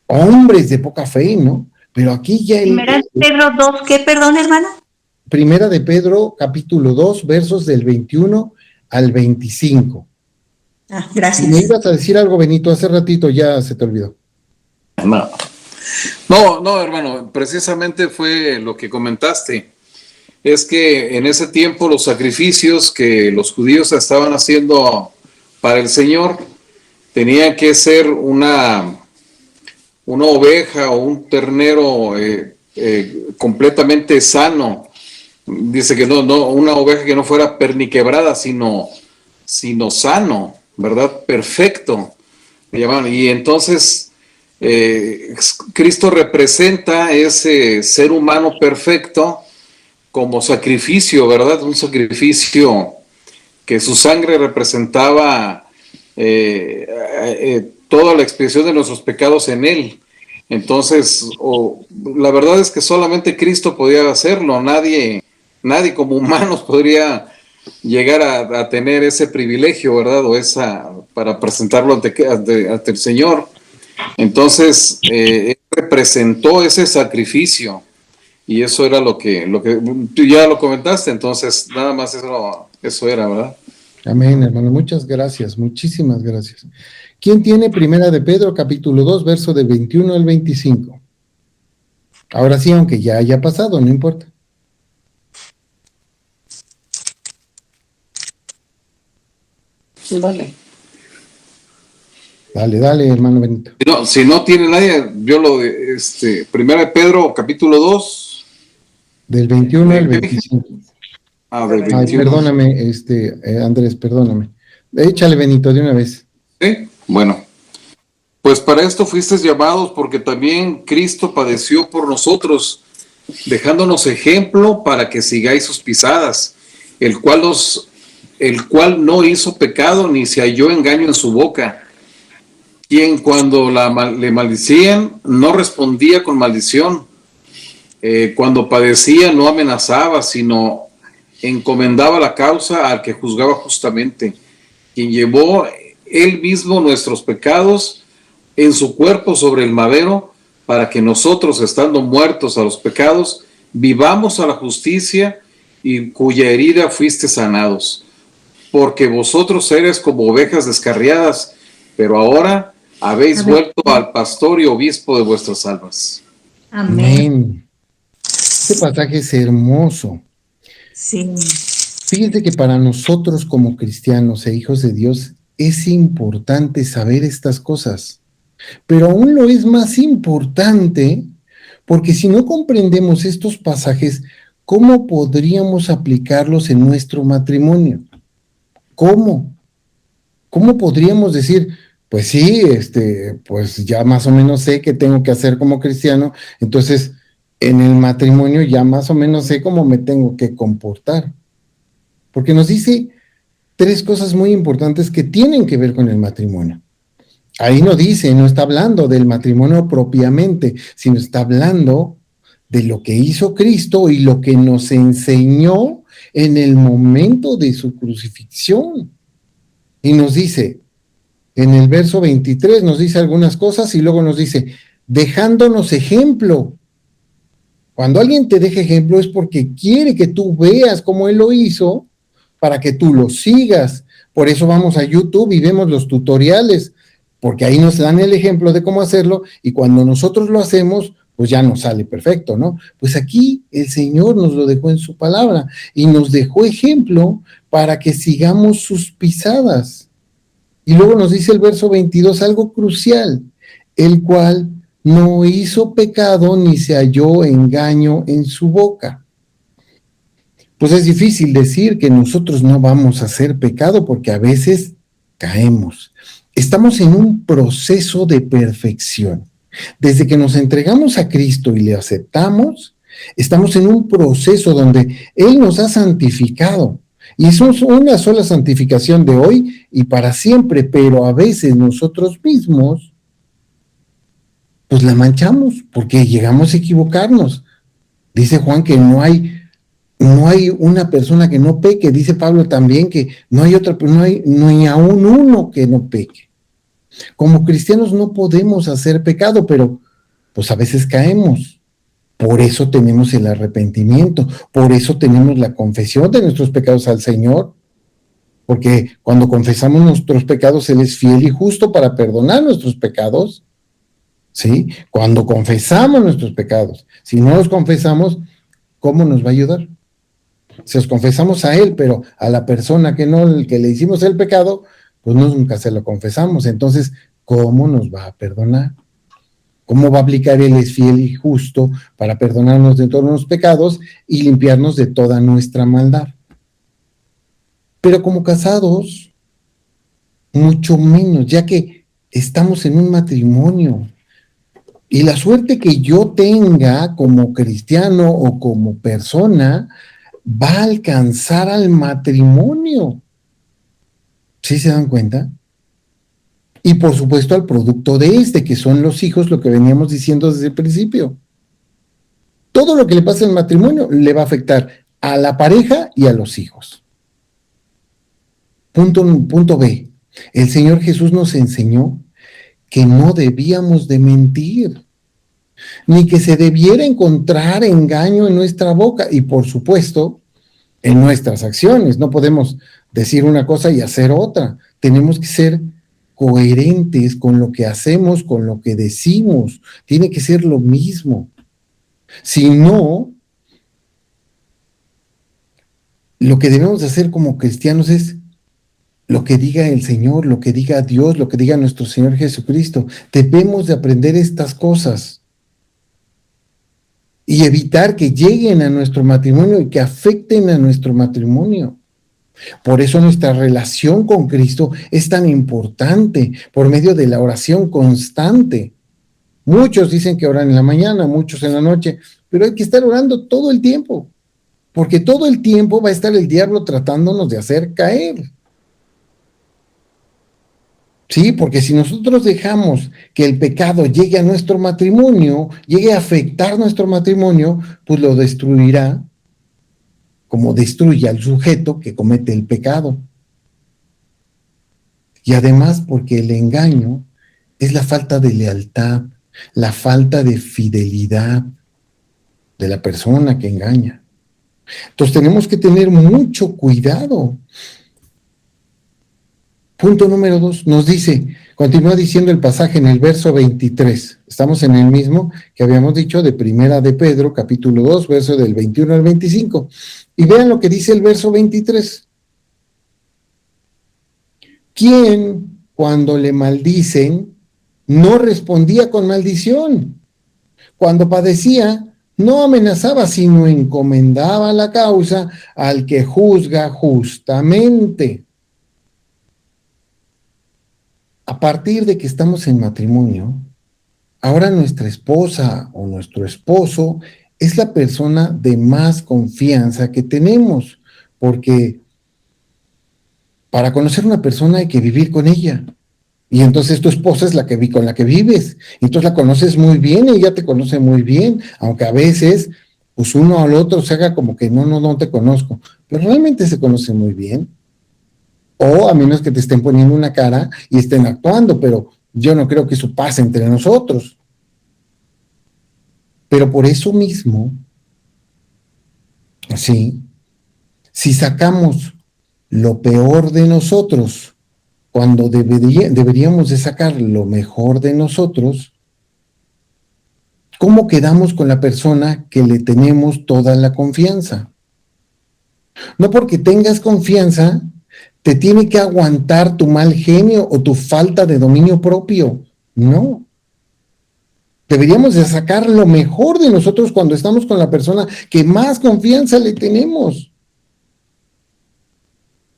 [SPEAKER 1] hombres de poca fe, ¿no? Pero aquí ya...
[SPEAKER 6] Primera de Pedro 2, ¿qué, perdón, hermano?
[SPEAKER 1] Primera de Pedro, capítulo 2, versos del 21 al 25.
[SPEAKER 6] Ah, gracias.
[SPEAKER 1] Me ibas a decir algo, Benito, hace ratito ya se te olvidó.
[SPEAKER 4] No, hermano, precisamente fue lo que comentaste. Es que en ese tiempo los sacrificios que los judíos estaban haciendo para el Señor tenían que ser una oveja o un ternero completamente sano. Dice que no, una oveja que no fuera perniquebrada, sino sano, ¿verdad? Perfecto, le llamaban. Y entonces Cristo representa ese ser humano perfecto como sacrificio, ¿verdad? Un sacrificio que su sangre representaba toda la expiación de nuestros pecados en él. Entonces, la verdad es que solamente Cristo podía hacerlo, nadie como humanos podría llegar a tener ese privilegio, ¿verdad? O para presentarlo ante el Señor. Entonces, él representó ese sacrificio y eso era lo que tú ya lo comentaste, entonces nada más eso era, ¿verdad?
[SPEAKER 1] Amén, hermano, muchas gracias, muchísimas gracias. ¿Quién tiene Primera de Pedro, capítulo 2, verso del 21 al 25? Ahora sí, aunque ya haya pasado, no importa.
[SPEAKER 7] Vale.
[SPEAKER 1] Dale, hermano Benito.
[SPEAKER 4] Si no tiene nadie, yo Primera de Pedro, capítulo 2.
[SPEAKER 1] Del 21 al 25.
[SPEAKER 4] Del 21.
[SPEAKER 1] Ay, perdóname, Andrés, perdóname. Échale, Benito, de una vez.
[SPEAKER 4] ¿Sí? Bueno. Pues para esto fuisteis llamados, porque también Cristo padeció por nosotros, dejándonos ejemplo para que sigáis sus pisadas, el cual no hizo pecado ni se halló engaño en su boca, quien cuando le maldicían no respondía con maldición, cuando padecía no amenazaba, sino encomendaba la causa al que juzgaba justamente, quien llevó él mismo nuestros pecados en su cuerpo sobre el madero, para que nosotros, estando muertos a los pecados, vivamos a la justicia, y cuya herida fuiste sanados. Porque vosotros eres como ovejas descarriadas, pero ahora habéis vuelto al pastor y obispo de vuestras almas.
[SPEAKER 1] Amén. Este pasaje es hermoso.
[SPEAKER 6] Sí.
[SPEAKER 1] Fíjense que para nosotros como cristianos e hijos de Dios es importante saber estas cosas. Pero aún lo es más importante porque si no comprendemos estos pasajes, ¿cómo podríamos aplicarlos en nuestro matrimonio? ¿Cómo? ¿Cómo podríamos decir, pues sí, pues ya más o menos sé qué tengo que hacer como cristiano, entonces en el matrimonio ya más o menos sé cómo me tengo que comportar? Porque nos dice 3 cosas muy importantes que tienen que ver con el matrimonio. Ahí no está hablando del matrimonio propiamente, sino está hablando de lo que hizo Cristo y lo que nos enseñó en el momento de su crucifixión. Y nos dice, en el verso 23 nos dice algunas cosas y luego nos dice, dejándonos ejemplo. Cuando alguien te deja ejemplo es porque quiere que tú veas cómo él lo hizo para que tú lo sigas. Por eso vamos a YouTube y vemos los tutoriales, porque ahí nos dan el ejemplo de cómo hacerlo y cuando nosotros lo hacemos, pues ya nos sale perfecto, ¿no? Pues aquí el Señor nos lo dejó en su palabra y nos dejó ejemplo para que sigamos sus pisadas. Y luego nos dice el verso 22 algo crucial, el cual no hizo pecado ni se halló engaño en su boca. Pues es difícil decir que nosotros no vamos a hacer pecado porque a veces caemos. Estamos en un proceso de perfección. Desde que nos entregamos a Cristo y le aceptamos, estamos en un proceso donde Él nos ha santificado. Y eso es una sola santificación de hoy y para siempre, pero a veces nosotros mismos pues la manchamos porque llegamos a equivocarnos. Dice Juan que no hay una persona que no peque, dice Pablo también que no hay ni aún uno que no peque. Como cristianos no podemos hacer pecado, pero pues a veces caemos. Por eso tenemos el arrepentimiento, por eso tenemos la confesión de nuestros pecados al Señor, porque cuando confesamos nuestros pecados, Él es fiel y justo para perdonar nuestros pecados, ¿sí? Cuando confesamos nuestros pecados, si no los confesamos, ¿cómo nos va a ayudar? Si los confesamos a Él, pero a la persona que le hicimos el pecado, pues nunca se lo confesamos, entonces, ¿cómo nos va a perdonar? ¿Cómo va a aplicar Él es fiel y justo para perdonarnos de todos los pecados y limpiarnos de toda nuestra maldad? Pero como casados, mucho menos, ya que estamos en un matrimonio. Y la suerte que yo tenga como cristiano o como persona va a alcanzar al matrimonio. ¿Sí se dan cuenta? Y por supuesto al producto de que son los hijos, lo que veníamos diciendo desde el principio. Todo lo que le pasa en el matrimonio le va a afectar a la pareja y a los hijos. Punto B. El Señor Jesús nos enseñó que no debíamos de mentir, ni que se debiera encontrar engaño en nuestra boca y por supuesto en nuestras acciones. No podemos decir una cosa y hacer otra. Tenemos que ser coherentes con lo que hacemos, con lo que decimos. Tiene que ser lo mismo. Si no, lo que debemos hacer como cristianos es lo que diga el Señor, lo que diga Dios, lo que diga nuestro Señor Jesucristo. Debemos de aprender estas cosas y evitar que lleguen a nuestro matrimonio y que afecten a nuestro matrimonio. Por eso nuestra relación con Cristo es tan importante, por medio de la oración constante. Muchos dicen que oran en la mañana, muchos en la noche, pero hay que estar orando todo el tiempo, porque todo el tiempo va a estar el diablo tratándonos de hacer caer. Sí, porque si nosotros dejamos que el pecado llegue a nuestro matrimonio, llegue a afectar nuestro matrimonio, pues lo destruirá, como destruye al sujeto que comete el pecado. Y además porque el engaño es la falta de lealtad, la falta de fidelidad de la persona que engaña. Entonces tenemos que tener mucho cuidado. Punto número 2, nos dice, continúa diciendo el pasaje en el verso 23, estamos en el mismo que habíamos dicho de Primera de Pedro, capítulo 2, verso del 21 al 25, y vean lo que dice el verso 23. ¿Quién, cuando le maldicen, no respondía con maldición? Cuando padecía, no amenazaba, sino encomendaba la causa al que juzga justamente. A partir de que estamos en matrimonio, ahora nuestra esposa o nuestro esposo es la persona de más confianza que tenemos, porque para conocer una persona hay que vivir con ella. Y entonces tu esposa es con la que vives. Entonces la conoces muy bien, ella te conoce muy bien, aunque a veces pues uno al otro se haga como que no te conozco, pero realmente se conoce muy bien. O a menos que te estén poniendo una cara y estén actuando, pero yo no creo que eso pase entre nosotros. Pero por eso mismo, sí, si sacamos lo peor de nosotros, cuando deberíamos de sacar lo mejor de nosotros, ¿cómo quedamos con la persona que le tenemos toda la confianza? No porque tengas confianza, te tiene que aguantar tu mal genio o tu falta de dominio propio. No. Deberíamos de sacar lo mejor de nosotros cuando estamos con la persona que más confianza le tenemos.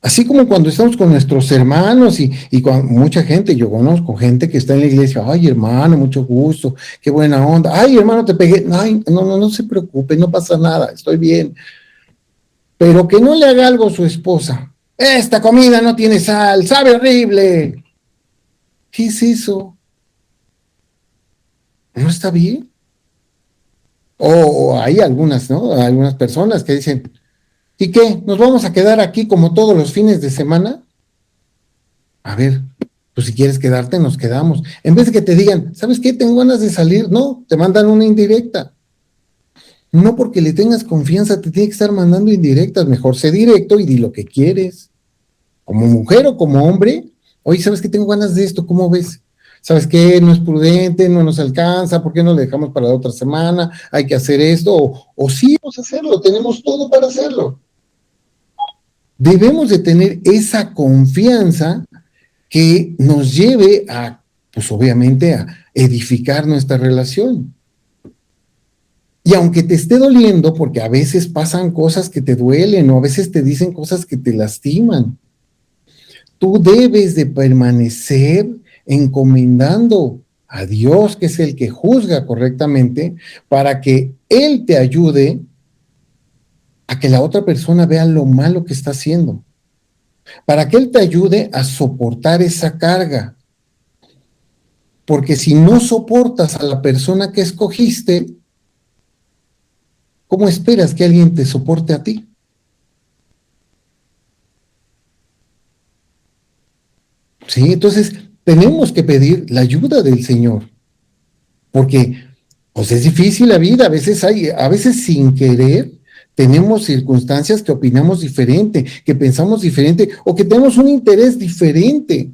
[SPEAKER 1] Así como cuando estamos con nuestros hermanos y con mucha gente, yo conozco gente que está en la iglesia, ay hermano, mucho gusto, qué buena onda, ay hermano te pegué, ay, no se preocupe, no pasa nada, estoy bien. pero que no le haga algo a su esposa. Esta comida no tiene sal, sabe horrible. ¿Qué es eso? ¿No está bien? O hay algunas, ¿no? Algunas personas que dicen, ¿y qué? ¿Nos vamos a quedar aquí como todos los fines de semana? A ver, pues si quieres quedarte, nos quedamos. En vez de que te digan, ¿sabes qué? Tengo ganas de salir. No, te mandan una indirecta. No porque le tengas confianza te tiene que estar mandando indirectas. Mejor sé directo y di lo que quieres. Como mujer o como hombre, oye, ¿sabes qué? Tengo ganas de esto, ¿cómo ves? ¿Sabes qué? No es prudente, no nos alcanza, ¿por qué no le dejamos para la otra semana? Hay que hacer esto, o sí, vamos a hacerlo, tenemos todo para hacerlo. Debemos de tener esa confianza que nos lleve a, pues obviamente, a edificar nuestra relación. Y aunque te esté doliendo, porque a veces pasan cosas que te duelen, o a veces te dicen cosas que te lastiman, tú debes de permanecer encomendando a Dios, que es el que juzga correctamente, para que Él te ayude a que la otra persona vea lo malo que está haciendo, para que Él te ayude a soportar esa carga. Porque si no soportas a la persona que escogiste, ¿cómo esperas que alguien te soporte a ti? Sí, entonces tenemos que pedir la ayuda del Señor, porque pues es difícil la vida, a veces sin querer tenemos circunstancias que opinamos diferente, que pensamos diferente, o que tenemos un interés diferente.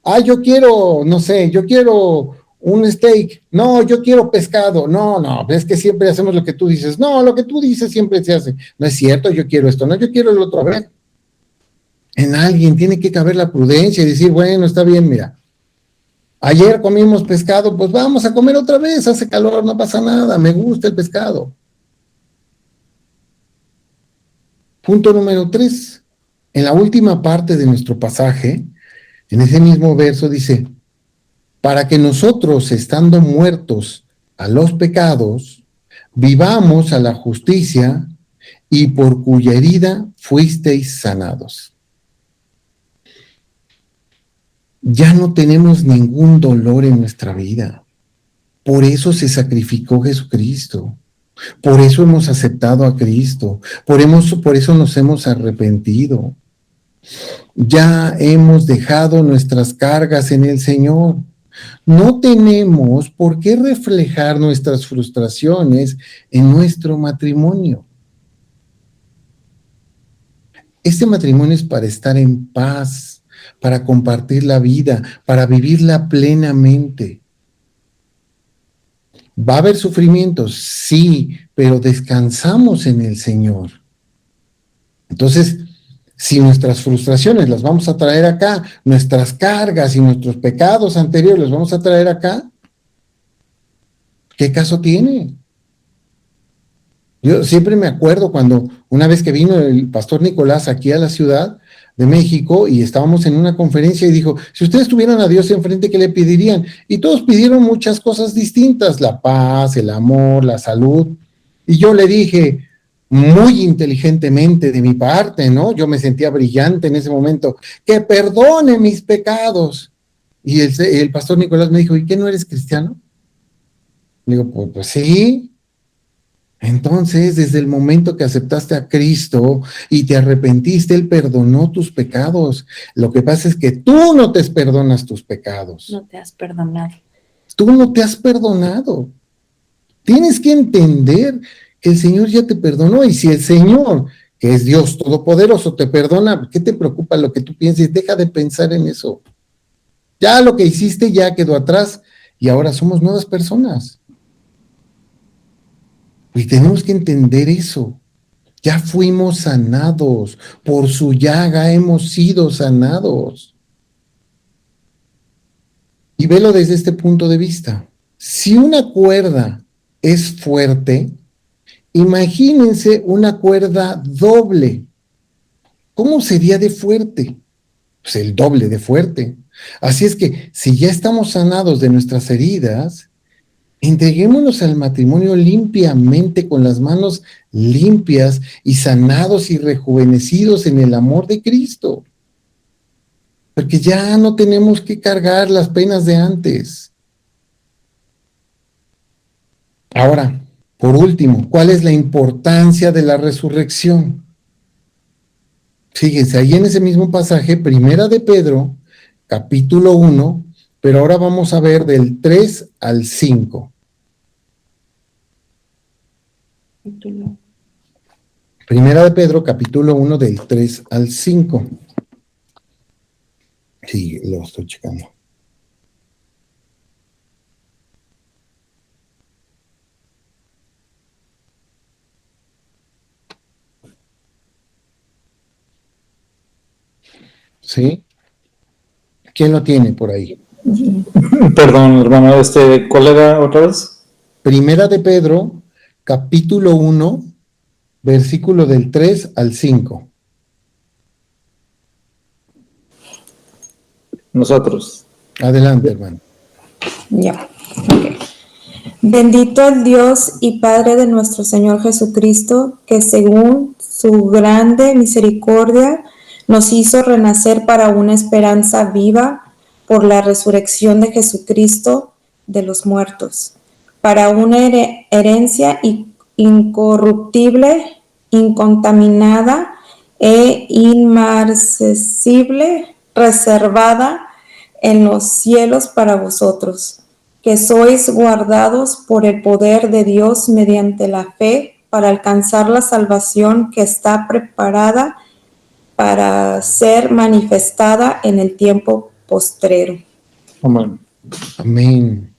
[SPEAKER 1] Ah, yo quiero, no sé, yo quiero un steak, no, yo quiero pescado, no, es que siempre hacemos lo que tú dices, no, lo que tú dices siempre se hace, no es cierto, yo quiero esto, no, yo quiero el otro, a ver. En alguien tiene que caber la prudencia y decir, bueno, está bien, mira, ayer comimos pescado, pues vamos a comer otra vez, hace calor, no pasa nada, me gusta el pescado. Punto número 3, en la última parte de nuestro pasaje, en ese mismo verso dice, para que nosotros, estando muertos a los pecados, vivamos a la justicia, y por cuya herida fuisteis sanados. Ya no tenemos ningún dolor en nuestra vida. Por eso se sacrificó Jesucristo. Por eso hemos aceptado a Cristo. Por eso nos hemos arrepentido. Ya hemos dejado nuestras cargas en el Señor. No tenemos por qué reflejar nuestras frustraciones en nuestro matrimonio. Este matrimonio es para estar en paz, para compartir la vida, para vivirla plenamente. ¿Va a haber sufrimientos? Sí, pero descansamos en el Señor. Entonces, si nuestras frustraciones las vamos a traer acá, nuestras cargas y nuestros pecados anteriores los vamos a traer acá, ¿qué caso tiene? Yo siempre me acuerdo cuando una vez que vino el pastor Nicolás aquí a la Ciudad de México y estábamos en una conferencia y dijo, si ustedes tuvieran a Dios enfrente, ¿qué le pedirían? Y todos pidieron muchas cosas distintas, la paz, el amor, la salud. Y yo le dije, muy inteligentemente de mi parte, ¿no? Yo me sentía brillante en ese momento, que perdone mis pecados. Y el pastor Nicolás me dijo, ¿y qué, no eres cristiano? Le digo, pues sí. Entonces, desde el momento que aceptaste a Cristo y te arrepentiste, Él perdonó tus pecados. Lo que pasa es que tú no te perdonas tus pecados.
[SPEAKER 10] No te has perdonado.
[SPEAKER 1] Tú no te has perdonado. Tienes que entender que el Señor ya te perdonó, y si el Señor, que es Dios Todopoderoso, te perdona, ¿qué te preocupa lo que tú pienses? Deja de pensar en eso. Ya lo que hiciste ya quedó atrás y ahora somos nuevas personas. Y tenemos que entender eso. Ya fuimos sanados, por su llaga hemos sido sanados. Y velo desde este punto de vista. Si una cuerda es fuerte, imagínense una cuerda doble. ¿Cómo sería de fuerte? Pues el doble de fuerte. Así es que si ya estamos sanados de nuestras heridas, Entreguémonos al matrimonio limpiamente, con las manos limpias y sanados y rejuvenecidos en el amor de Cristo. Porque ya no tenemos que cargar las penas de antes. Ahora, por último, ¿cuál es la importancia de la resurrección? Fíjense, ahí en ese mismo pasaje, Primera de Pedro, capítulo 1, pero ahora vamos a ver del 3 al 5. Primera de Pedro, capítulo 1, del 3 al 5. Sí, lo estoy checando. ¿Sí? ¿Quién lo tiene por ahí?
[SPEAKER 5] Perdón, hermano, ¿cuál era otra vez?
[SPEAKER 1] Primera de Pedro, capítulo 1, versículo del 3 al 5.
[SPEAKER 5] Nosotros.
[SPEAKER 1] Adelante, hermano.
[SPEAKER 10] Ya, ok. Bendito el Dios y Padre de nuestro Señor Jesucristo, que según su grande misericordia nos hizo renacer para una esperanza viva por la resurrección de Jesucristo de los muertos, para una herencia incorruptible, incontaminada e inmarcesible, reservada en los cielos para vosotros, que sois guardados por el poder de Dios mediante la fe para alcanzar la salvación que está preparada para ser manifestada en el tiempo postrero.
[SPEAKER 5] Amén.
[SPEAKER 1] Amén.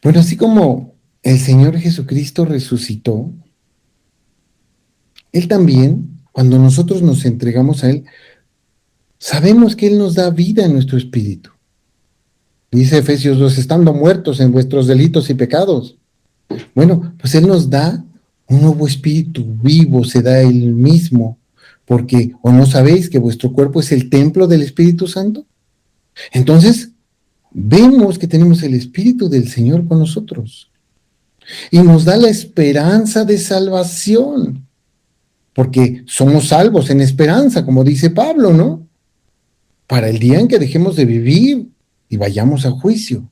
[SPEAKER 1] Bueno, así como el Señor Jesucristo resucitó, Él también, cuando nosotros nos entregamos a Él, sabemos que Él nos da vida en nuestro espíritu. Dice Efesios 2, estando muertos en vuestros delitos y pecados. Bueno, pues Él nos da un nuevo espíritu vivo, se da Él mismo, porque ¿o no sabéis que vuestro cuerpo es el templo del Espíritu Santo? Entonces, vemos que tenemos el Espíritu del Señor con nosotros y nos da la esperanza de salvación, porque somos salvos en esperanza, como dice Pablo, ¿no? Para el día en que dejemos de vivir y vayamos a juicio.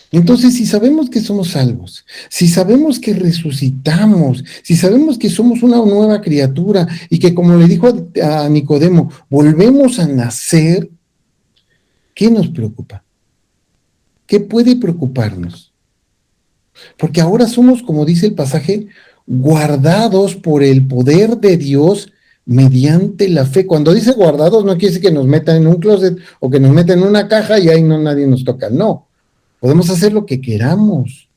[SPEAKER 1] Entonces, si sabemos que somos salvos, si sabemos que resucitamos, si sabemos que somos una nueva criatura y que, como le dijo a Nicodemo, volvemos a nacer, ¿qué nos preocupa? ¿Qué puede preocuparnos? Porque ahora somos, como dice el pasaje, guardados por el poder de Dios mediante la fe. Cuando dice guardados, no quiere decir que nos metan en un closet o que nos metan en una caja y ahí no nadie nos toca. No, podemos hacer lo que queramos,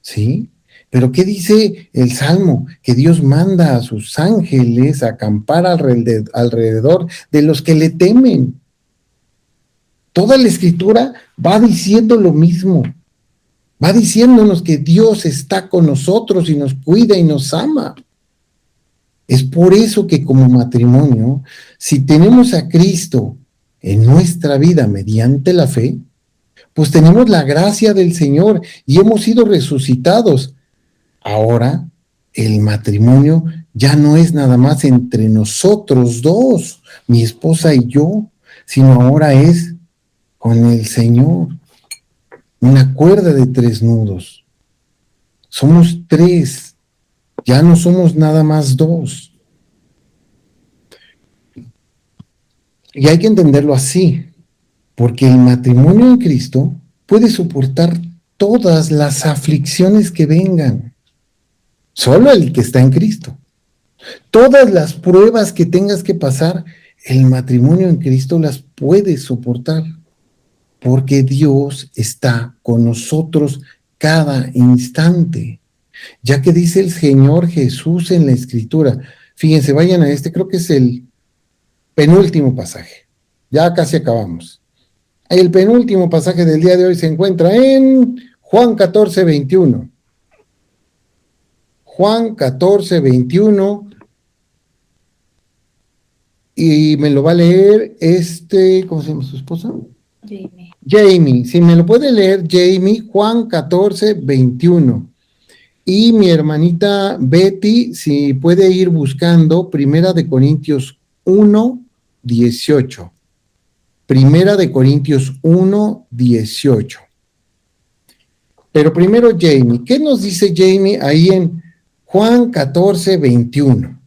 [SPEAKER 1] ¿sí? Pero ¿qué dice el Salmo? Que Dios manda a sus ángeles a acampar alrededor de los que le temen. Toda la Escritura va diciendo lo mismo. Va diciéndonos que Dios está con nosotros y nos cuida y nos ama. Es por eso que como matrimonio, si tenemos a Cristo en nuestra vida mediante la fe, pues tenemos la gracia del Señor y hemos sido resucitados. Ahora, el matrimonio ya no es nada más entre nosotros dos, mi esposa y yo, sino ahora es con el Señor. Una cuerda de 3 nudos. Somos 3, ya no somos nada más 2. Y hay que entenderlo así, porque el matrimonio en Cristo puede soportar todas las aflicciones que vengan. Solo el que está en Cristo. Todas las pruebas que tengas que pasar, el matrimonio en Cristo las puede soportar. Porque Dios está con nosotros cada instante. Ya que dice el Señor Jesús en la Escritura. Fíjense, vayan a creo que es el penúltimo pasaje. Ya casi acabamos. El penúltimo pasaje del día de hoy se encuentra en Juan 14, 21. Juan 14, 21. Y me lo va a leer ¿cómo se llama su esposa? Jamie, si me lo puede leer, Jamie, Juan 14, 21. Y mi hermanita Betty, si puede ir buscando Primera de Corintios 1, 18. Primera de Corintios 1, 18. Pero primero Jamie, ¿qué nos dice Jamie ahí en Juan 14, 21?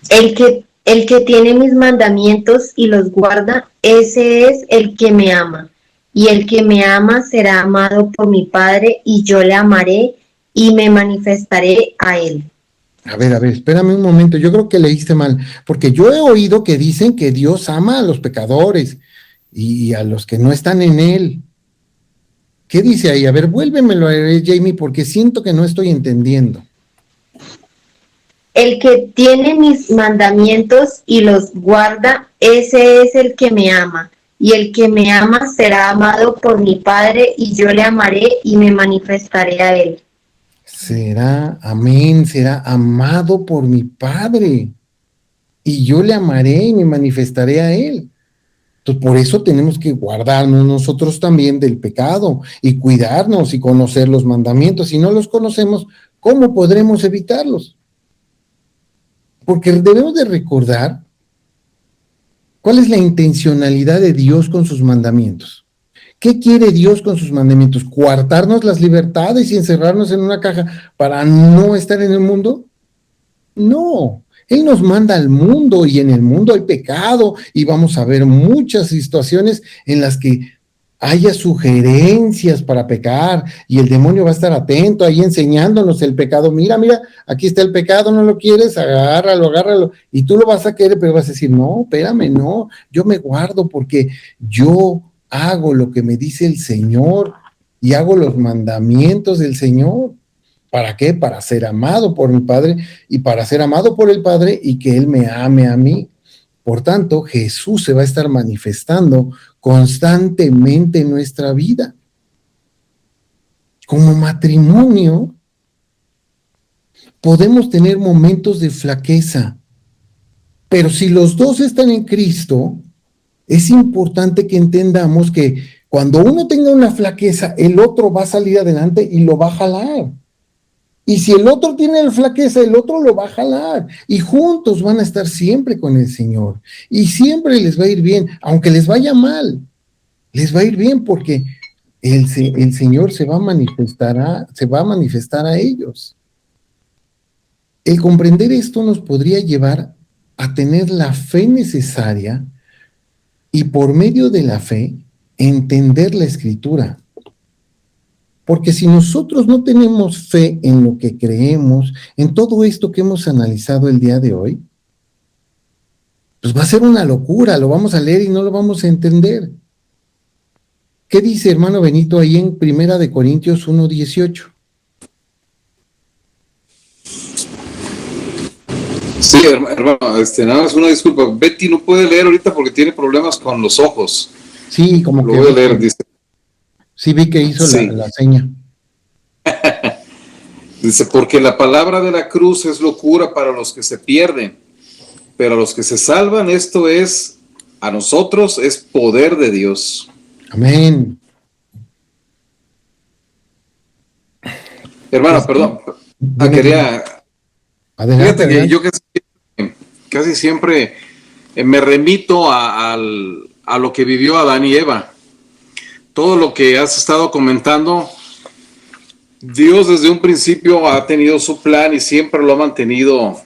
[SPEAKER 9] El que tiene mis mandamientos y los guarda, ese es el que me ama. Y el que me ama será amado por mi Padre, y yo le amaré y me manifestaré a él.
[SPEAKER 1] A ver, espérame un momento, yo creo que leíste mal, porque yo he oído que dicen que Dios ama a los pecadores y a los que no están en él. ¿Qué dice ahí? A ver, vuélvemelo a leer, Jamie, porque siento que no estoy entendiendo.
[SPEAKER 9] El que tiene mis mandamientos y los guarda, ese es el que me ama. Y el que me ama será amado por mi Padre, y yo le amaré y me manifestaré a él.
[SPEAKER 1] Será, amén, será amado por mi Padre, y yo le amaré y me manifestaré a él. Entonces, por eso tenemos que guardarnos nosotros también del pecado y cuidarnos y conocer los mandamientos. Si no los conocemos, ¿cómo podremos evitarlos? Porque debemos de recordar cuál es la intencionalidad de Dios con sus mandamientos. ¿Qué quiere Dios con sus mandamientos? ¿Coartarnos las libertades y encerrarnos en una caja para no estar en el mundo? No. Él nos manda al mundo, y en el mundo hay pecado, y vamos a ver muchas situaciones en las que haya sugerencias para pecar, y el demonio va a estar atento ahí enseñándonos el pecado. Mira, aquí está el pecado, ¿no lo quieres? Agárralo, y tú lo vas a querer, pero vas a decir, no, espérame, no, yo me guardo porque yo hago lo que me dice el Señor, y hago los mandamientos del Señor. ¿Para qué? Para ser amado por mi Padre, y para ser amado por el Padre y que Él me ame a mí. Por tanto, Jesús se va a estar manifestando constantemente en nuestra vida. Como matrimonio, podemos tener momentos de flaqueza, pero si los dos están en Cristo, es importante que entendamos que cuando uno tenga una flaqueza, el otro va a salir adelante y lo va a jalar. Y si el otro tiene la flaqueza, el otro lo va a jalar. Y juntos van a estar siempre con el Señor. Y siempre les va a ir bien, aunque les vaya mal. Les va a ir bien porque el Señor se va a manifestar a ellos. El comprender esto nos podría llevar a tener la fe necesaria, y por medio de la fe, entender la Escritura. Porque si nosotros no tenemos fe en lo que creemos, en todo esto que hemos analizado el día de hoy, pues va a ser una locura, lo vamos a leer y no lo vamos a entender. ¿Qué dice hermano Benito ahí en Primera de Corintios 1, 18?
[SPEAKER 4] Sí, hermano, nada más una disculpa. Betty no puede leer ahorita porque tiene problemas con los ojos.
[SPEAKER 1] Sí, como
[SPEAKER 4] lo
[SPEAKER 1] que...
[SPEAKER 4] voy a leer, dice.
[SPEAKER 1] Sí, vi que hizo
[SPEAKER 4] sí.
[SPEAKER 1] la seña.
[SPEAKER 4] Dice, porque la palabra de la cruz es locura para los que se pierden, pero a los que se salvan, esto es, a nosotros, es poder de Dios.
[SPEAKER 1] Amén.
[SPEAKER 4] Hermano, perdón. Quería...
[SPEAKER 1] Adelante,
[SPEAKER 4] fíjate que yo casi siempre me remito a lo que vivió Adán y Eva. Todo lo que has estado comentando, Dios desde un principio ha tenido su plan y siempre lo ha mantenido.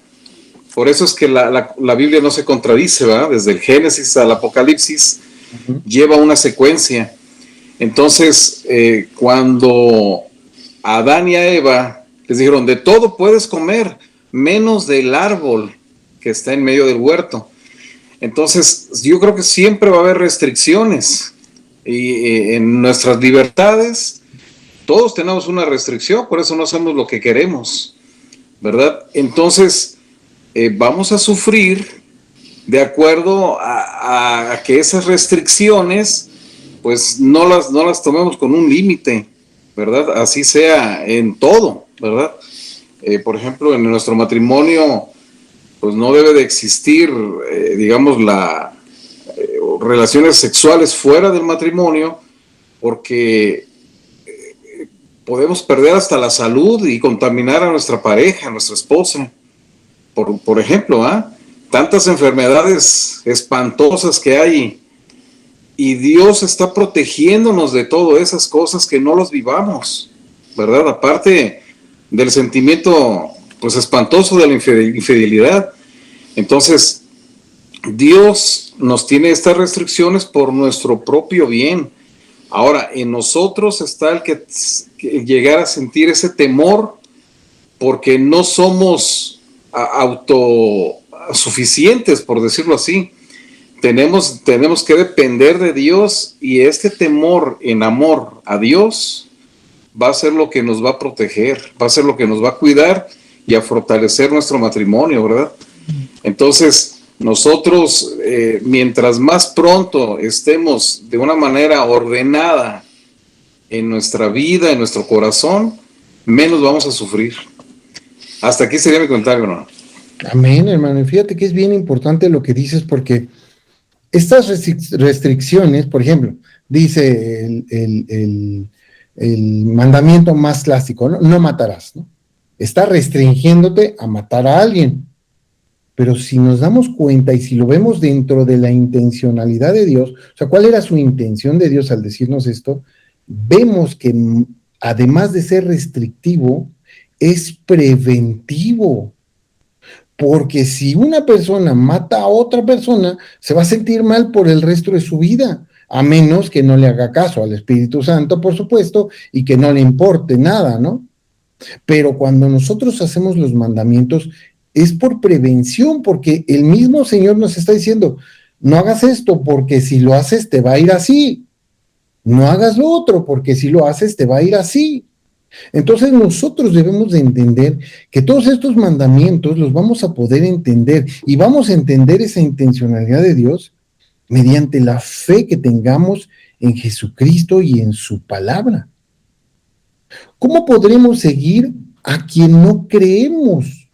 [SPEAKER 4] Por eso es que la Biblia no se contradice, ¿verdad? Desde el Génesis al Apocalipsis lleva una secuencia. Entonces, cuando a Adán y a Eva les dijeron, de todo puedes comer, menos del árbol que está en medio del huerto. Entonces, yo creo que siempre va a haber restricciones. Y en nuestras libertades, todos tenemos una restricción, por eso no hacemos lo que queremos, ¿verdad? Entonces, vamos a sufrir de acuerdo a que esas restricciones, pues no las tomemos con un límite, ¿verdad? Así sea en todo, ¿verdad? Por ejemplo, en nuestro matrimonio, pues no debe de existir, digamos, relaciones sexuales fuera del matrimonio, porque podemos perder hasta la salud y contaminar a nuestra pareja, a nuestra esposa. Por ejemplo, tantas enfermedades espantosas que hay, y Dios está protegiéndonos de todas esas cosas, que no los vivamos, ¿verdad? Aparte del sentimiento pues espantoso de la infidelidad. Entonces, Dios nos tiene estas restricciones por nuestro propio bien. Ahora, en nosotros está el que llegar a sentir ese temor, porque no somos autosuficientes, por decirlo así. Tenemos que depender de Dios, y este temor en amor a Dios va a ser lo que nos va a proteger, va a ser lo que nos va a cuidar y a fortalecer nuestro matrimonio, ¿verdad? Entonces, nosotros, mientras más pronto estemos de una manera ordenada en nuestra vida, en nuestro corazón, menos vamos a sufrir. Hasta aquí sería mi comentario, hermano.
[SPEAKER 1] Amén, hermano. Y fíjate que es bien importante lo que dices, porque estas restricciones, por ejemplo, dice el mandamiento más clásico, ¿no? No matarás, ¿no? Está restringiéndote a matar a alguien. Pero si nos damos cuenta y si lo vemos dentro de la intencionalidad de Dios, o sea, ¿cuál era su intención de Dios al decirnos esto? Vemos que además de ser restrictivo, es preventivo. Porque si una persona mata a otra persona, se va a sentir mal por el resto de su vida, a menos que no le haga caso al Espíritu Santo, por supuesto, y que no le importe nada, ¿no? Pero cuando nosotros hacemos los mandamientos, es por prevención, porque el mismo Señor nos está diciendo, no hagas esto, porque si lo haces te va a ir así. No hagas lo otro, porque si lo haces te va a ir así. Entonces nosotros debemos de entender que todos estos mandamientos los vamos a poder entender, y vamos a entender esa intencionalidad de Dios mediante la fe que tengamos en Jesucristo y en su palabra. ¿Cómo podremos seguir a quien no creemos?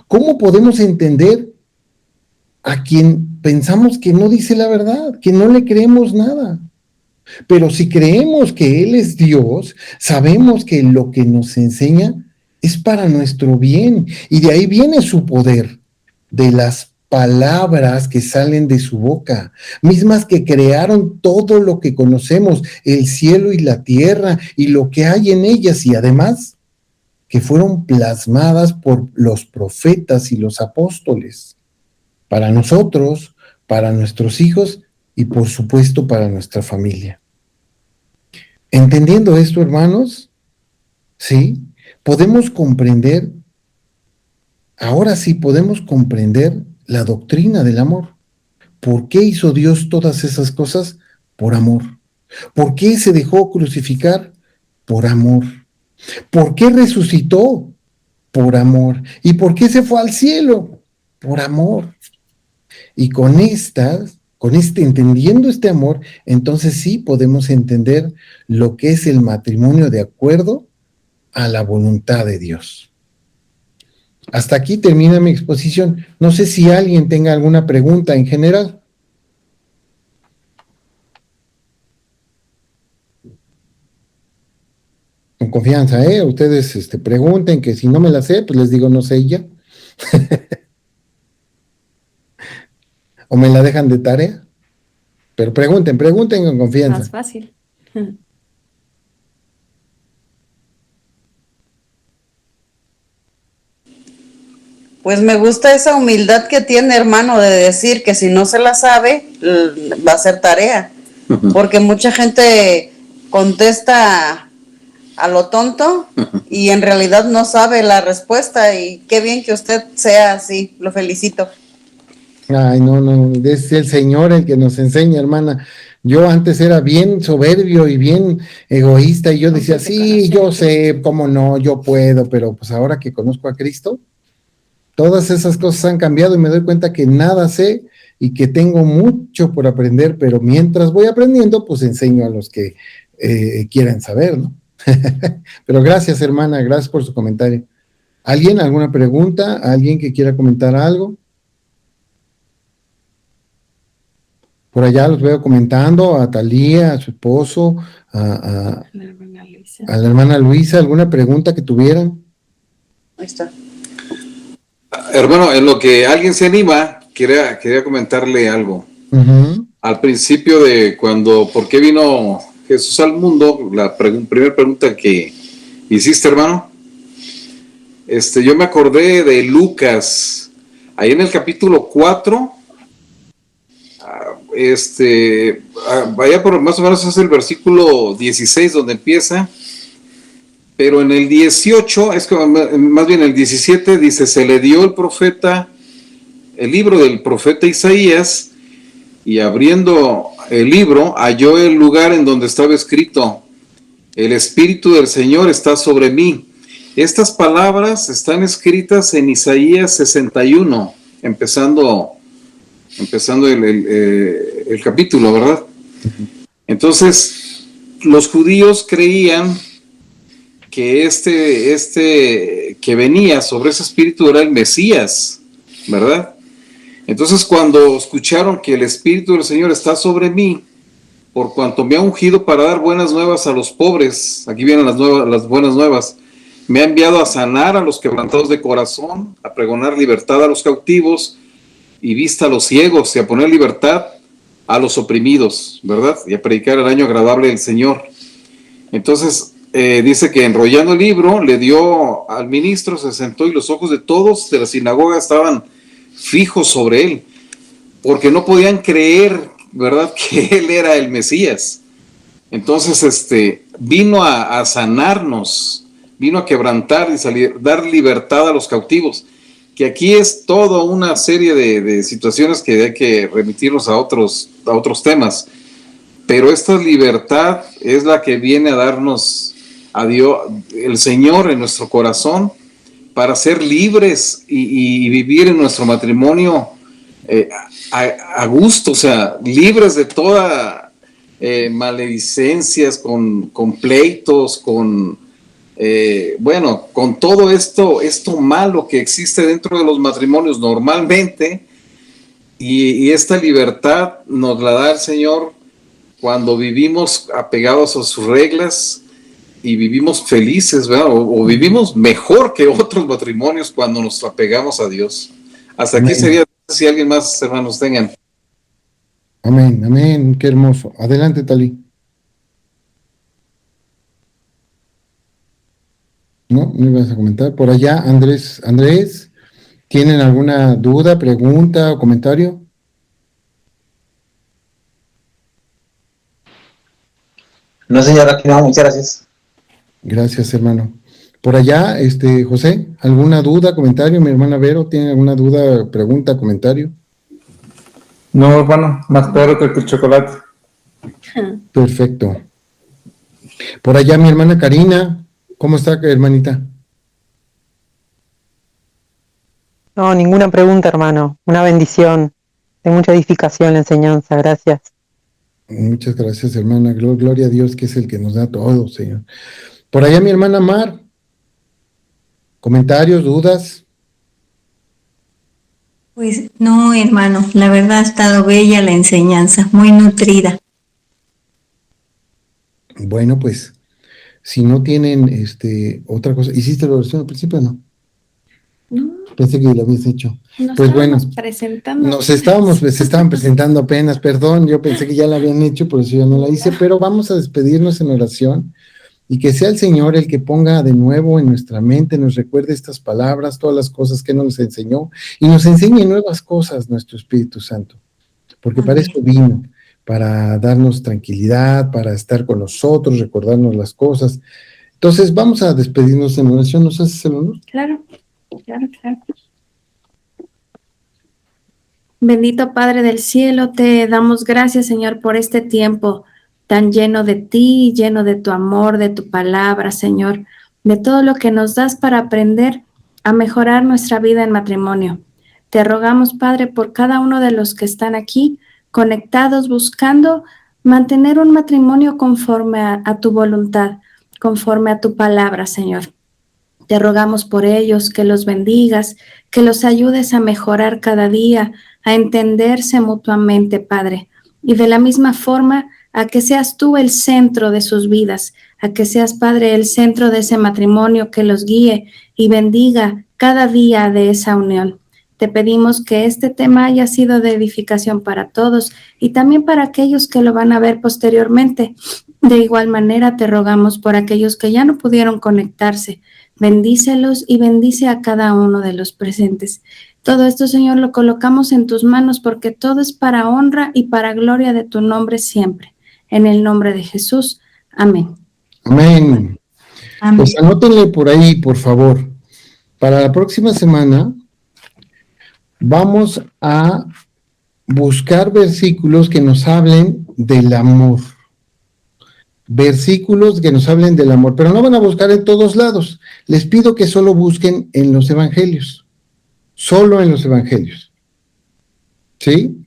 [SPEAKER 1] ¿Cómo podemos entender a quien pensamos que no dice la verdad, que no le creemos nada? Pero si creemos que Él es Dios, sabemos que lo que nos enseña es para nuestro bien, y de ahí viene su poder, de las palabras que salen de su boca, mismas que crearon todo lo que conocemos, el cielo y la tierra y lo que hay en ellas, y además que fueron plasmadas por los profetas y los apóstoles, para nosotros, para nuestros hijos y por supuesto para nuestra familia. Entendiendo esto, hermanos, ¿sí? Podemos comprender, ahora sí podemos comprender la doctrina del amor. ¿Por qué hizo Dios todas esas cosas? Por amor. ¿Por qué se dejó crucificar? Por amor. ¿Por qué resucitó? Por amor. ¿Y por qué se fue al cielo? Por amor. Y entendiendo este amor, entonces sí podemos entender lo que es el matrimonio de acuerdo a la voluntad de Dios. Hasta aquí termina mi exposición. No sé si alguien tenga alguna pregunta en general. Con confianza, ustedes pregunten, que si no me la sé, pues les digo no sé ya. O me la dejan de tarea. Pero pregunten con confianza.
[SPEAKER 11] Más fácil.
[SPEAKER 7] Pues me gusta esa humildad que tiene, hermano, de decir que si no se la sabe, va a ser tarea. Porque mucha gente contesta a lo tonto y en realidad no sabe la respuesta, y qué bien que usted sea así, lo felicito.
[SPEAKER 1] Ay, no, es el Señor el que nos enseña, hermana. Yo antes era bien soberbio y bien egoísta, y yo decía, sí, yo sé, cómo no, yo puedo, pero pues ahora que conozco a Cristo, todas esas cosas han cambiado y me doy cuenta que nada sé y que tengo mucho por aprender, pero mientras voy aprendiendo, pues enseño a los que quieran saber, ¿no? Pero gracias, hermana, gracias por su comentario. ¿Alguien, alguna pregunta? ¿Alguien que quiera comentar algo? Por allá los veo comentando, a Talía, a su esposo, a la hermana Luisa, ¿alguna pregunta que tuvieran?
[SPEAKER 7] Ahí está.
[SPEAKER 4] Hermano, en lo que alguien se anima, quería comentarle algo.
[SPEAKER 1] Uh-huh.
[SPEAKER 4] Al principio de ¿por qué vino Jesús al mundo? La primera pregunta que hiciste, hermano. Yo me acordé de Lucas, ahí en el capítulo 4, vaya por más o menos es el versículo 16 donde empieza, pero en el 18, es como, más bien el 17 dice, se le dio el libro del profeta Isaías, y abriendo el libro halló el lugar en donde estaba escrito, el Espíritu del Señor está sobre mí. Estas palabras están escritas en Isaías 61, empezando el capítulo, ¿verdad? Entonces, los judíos creían que que venía sobre ese espíritu era el Mesías, ¿verdad? Entonces, cuando escucharon que el Espíritu del Señor está sobre mí, por cuanto me ha ungido para dar buenas nuevas a los pobres, aquí vienen las buenas nuevas, me ha enviado a sanar a los quebrantados de corazón, a pregonar libertad a los cautivos y vista a los ciegos, y a poner libertad a los oprimidos, ¿verdad? Y a predicar el año agradable del Señor. Entonces, dice que enrollando el libro, le dio al ministro, se sentó y los ojos de todos de la sinagoga estaban fijos sobre él, porque no podían creer, ¿verdad?, que él era el Mesías. Entonces, vino a sanarnos, vino a quebrantar y dar libertad a los cautivos, que aquí es toda una serie de situaciones que hay que remitirnos a otros temas, pero esta libertad es la que viene a darnos a Dios, el Señor, en nuestro corazón, para ser libres y vivir en nuestro matrimonio a gusto, o sea, libres de toda maledicencias, con pleitos, con todo esto malo que existe dentro de los matrimonios normalmente, y esta libertad nos la da el Señor cuando vivimos apegados a sus reglas y vivimos felices, ¿verdad? O vivimos mejor que otros matrimonios cuando nos apegamos a Dios. Hasta aquí sería, si alguien más, hermanos, tengan.
[SPEAKER 1] Amén, amén, qué hermoso. Adelante, Talí. No ibas a comentar. Por allá, Andrés, ¿tienen alguna duda, pregunta o comentario?
[SPEAKER 3] No, señora, aquí no, muchas gracias.
[SPEAKER 1] Gracias, hermano. Por allá, José, ¿alguna duda, comentario? Mi hermana Vero, ¿tiene alguna duda, pregunta, comentario?
[SPEAKER 5] No, hermano, más claro que el chocolate.
[SPEAKER 1] Perfecto. Por allá, mi hermana Karina, ¿cómo está, hermanita?
[SPEAKER 8] No, ninguna pregunta, hermano. Una bendición. De mucha edificación la enseñanza. Gracias.
[SPEAKER 1] Muchas gracias, hermana. Gloria a Dios, que es el que nos da todo, Señor. Por allá, mi hermana Mar. ¿Comentarios, dudas?
[SPEAKER 6] Pues no, hermano, la verdad ha estado bella la enseñanza, muy nutrida.
[SPEAKER 1] Bueno, pues, si no tienen otra cosa, ¿hiciste la oración al principio o no?
[SPEAKER 2] No,
[SPEAKER 1] Pensé que lo habías hecho.
[SPEAKER 2] nos
[SPEAKER 1] Pues bueno,
[SPEAKER 2] estábamos presentando.
[SPEAKER 1] se estaban presentando apenas, perdón, yo pensé que ya la habían hecho, por eso yo no la hice, pero vamos a despedirnos en oración y que sea el Señor el que ponga de nuevo en nuestra mente, nos recuerde estas palabras, todas las cosas que nos enseñó y nos enseñe nuevas cosas nuestro Espíritu Santo, porque para eso vino, para darnos tranquilidad, para estar con nosotros, recordarnos las cosas. Entonces vamos a despedirnos en oración, ¿nos haces el honor?
[SPEAKER 2] Claro. Bendito Padre del cielo, te damos gracias, Señor, por este tiempo tan lleno de ti, lleno de tu amor, de tu palabra, Señor, de todo lo que nos das para aprender a mejorar nuestra vida en matrimonio. Te rogamos, Padre, por cada uno de los que están aquí, conectados, buscando mantener un matrimonio conforme a tu voluntad, conforme a tu palabra, Señor. Te rogamos por ellos, que los bendigas, que los ayudes a mejorar cada día, a entenderse mutuamente, Padre. y de la misma forma a que seas tú el centro de sus vidas, a que seas, Padre, el centro de ese matrimonio que los guíe y bendiga cada día de esa unión. Te pedimos que este tema haya sido de edificación para todos y también para aquellos que lo van a ver posteriormente. De igual manera, te rogamos por aquellos que ya no pudieron conectarse. Bendícelos y bendice a cada uno de los presentes. Todo esto, Señor, lo colocamos en tus manos porque todo es para honra y para gloria de tu nombre siempre. En el nombre de Jesús. Amén.
[SPEAKER 1] Amén.
[SPEAKER 6] Amén.
[SPEAKER 1] Pues anótenle por ahí, por favor. Para la próxima semana vamos a buscar versículos que nos hablen del amor. Versículos que nos hablen del amor, pero no van a buscar en todos lados. Les pido que solo busquen en los evangelios. Solo en los evangelios. ¿Sí?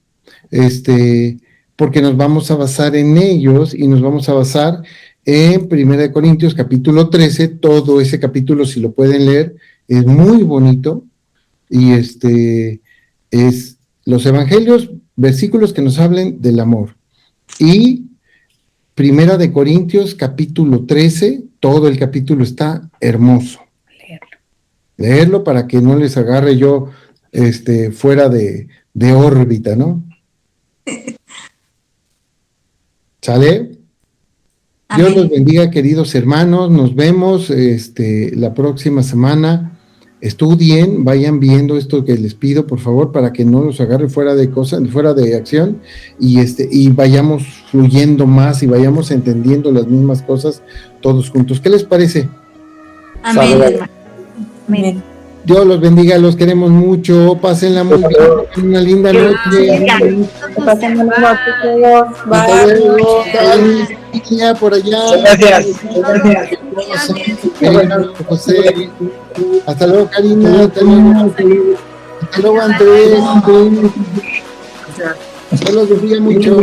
[SPEAKER 1] Porque nos vamos a basar en ellos y nos vamos a basar en 1 Corintios capítulo 13, todo ese capítulo, si lo pueden leer, es muy bonito, y es los evangelios, versículos que nos hablen del amor. Y 1 Corintios capítulo 13, todo el capítulo está hermoso. Leerlo para que no les agarre yo fuera de órbita, ¿no? ¿Sale?
[SPEAKER 6] Amén.
[SPEAKER 1] Dios los bendiga, queridos hermanos. Nos vemos la próxima semana. Estudien, vayan viendo esto que les pido, por favor, para que no los agarre fuera de acción, y vayamos fluyendo más y vayamos entendiendo las mismas cosas todos juntos. ¿Qué les parece?
[SPEAKER 6] Amén,
[SPEAKER 5] Salud.
[SPEAKER 6] hermano. Amén.
[SPEAKER 1] Dios los bendiga, los queremos mucho. Pásenla muy bien, tengan una linda noche.
[SPEAKER 10] Pasen buenas noches, todos.
[SPEAKER 1] Hasta
[SPEAKER 10] Bye.
[SPEAKER 1] luego. Niña por allá.
[SPEAKER 3] Gracias.
[SPEAKER 1] Querido José. Hasta luego, Karina. Hasta luego, Andrés. Dios los bendiga mucho.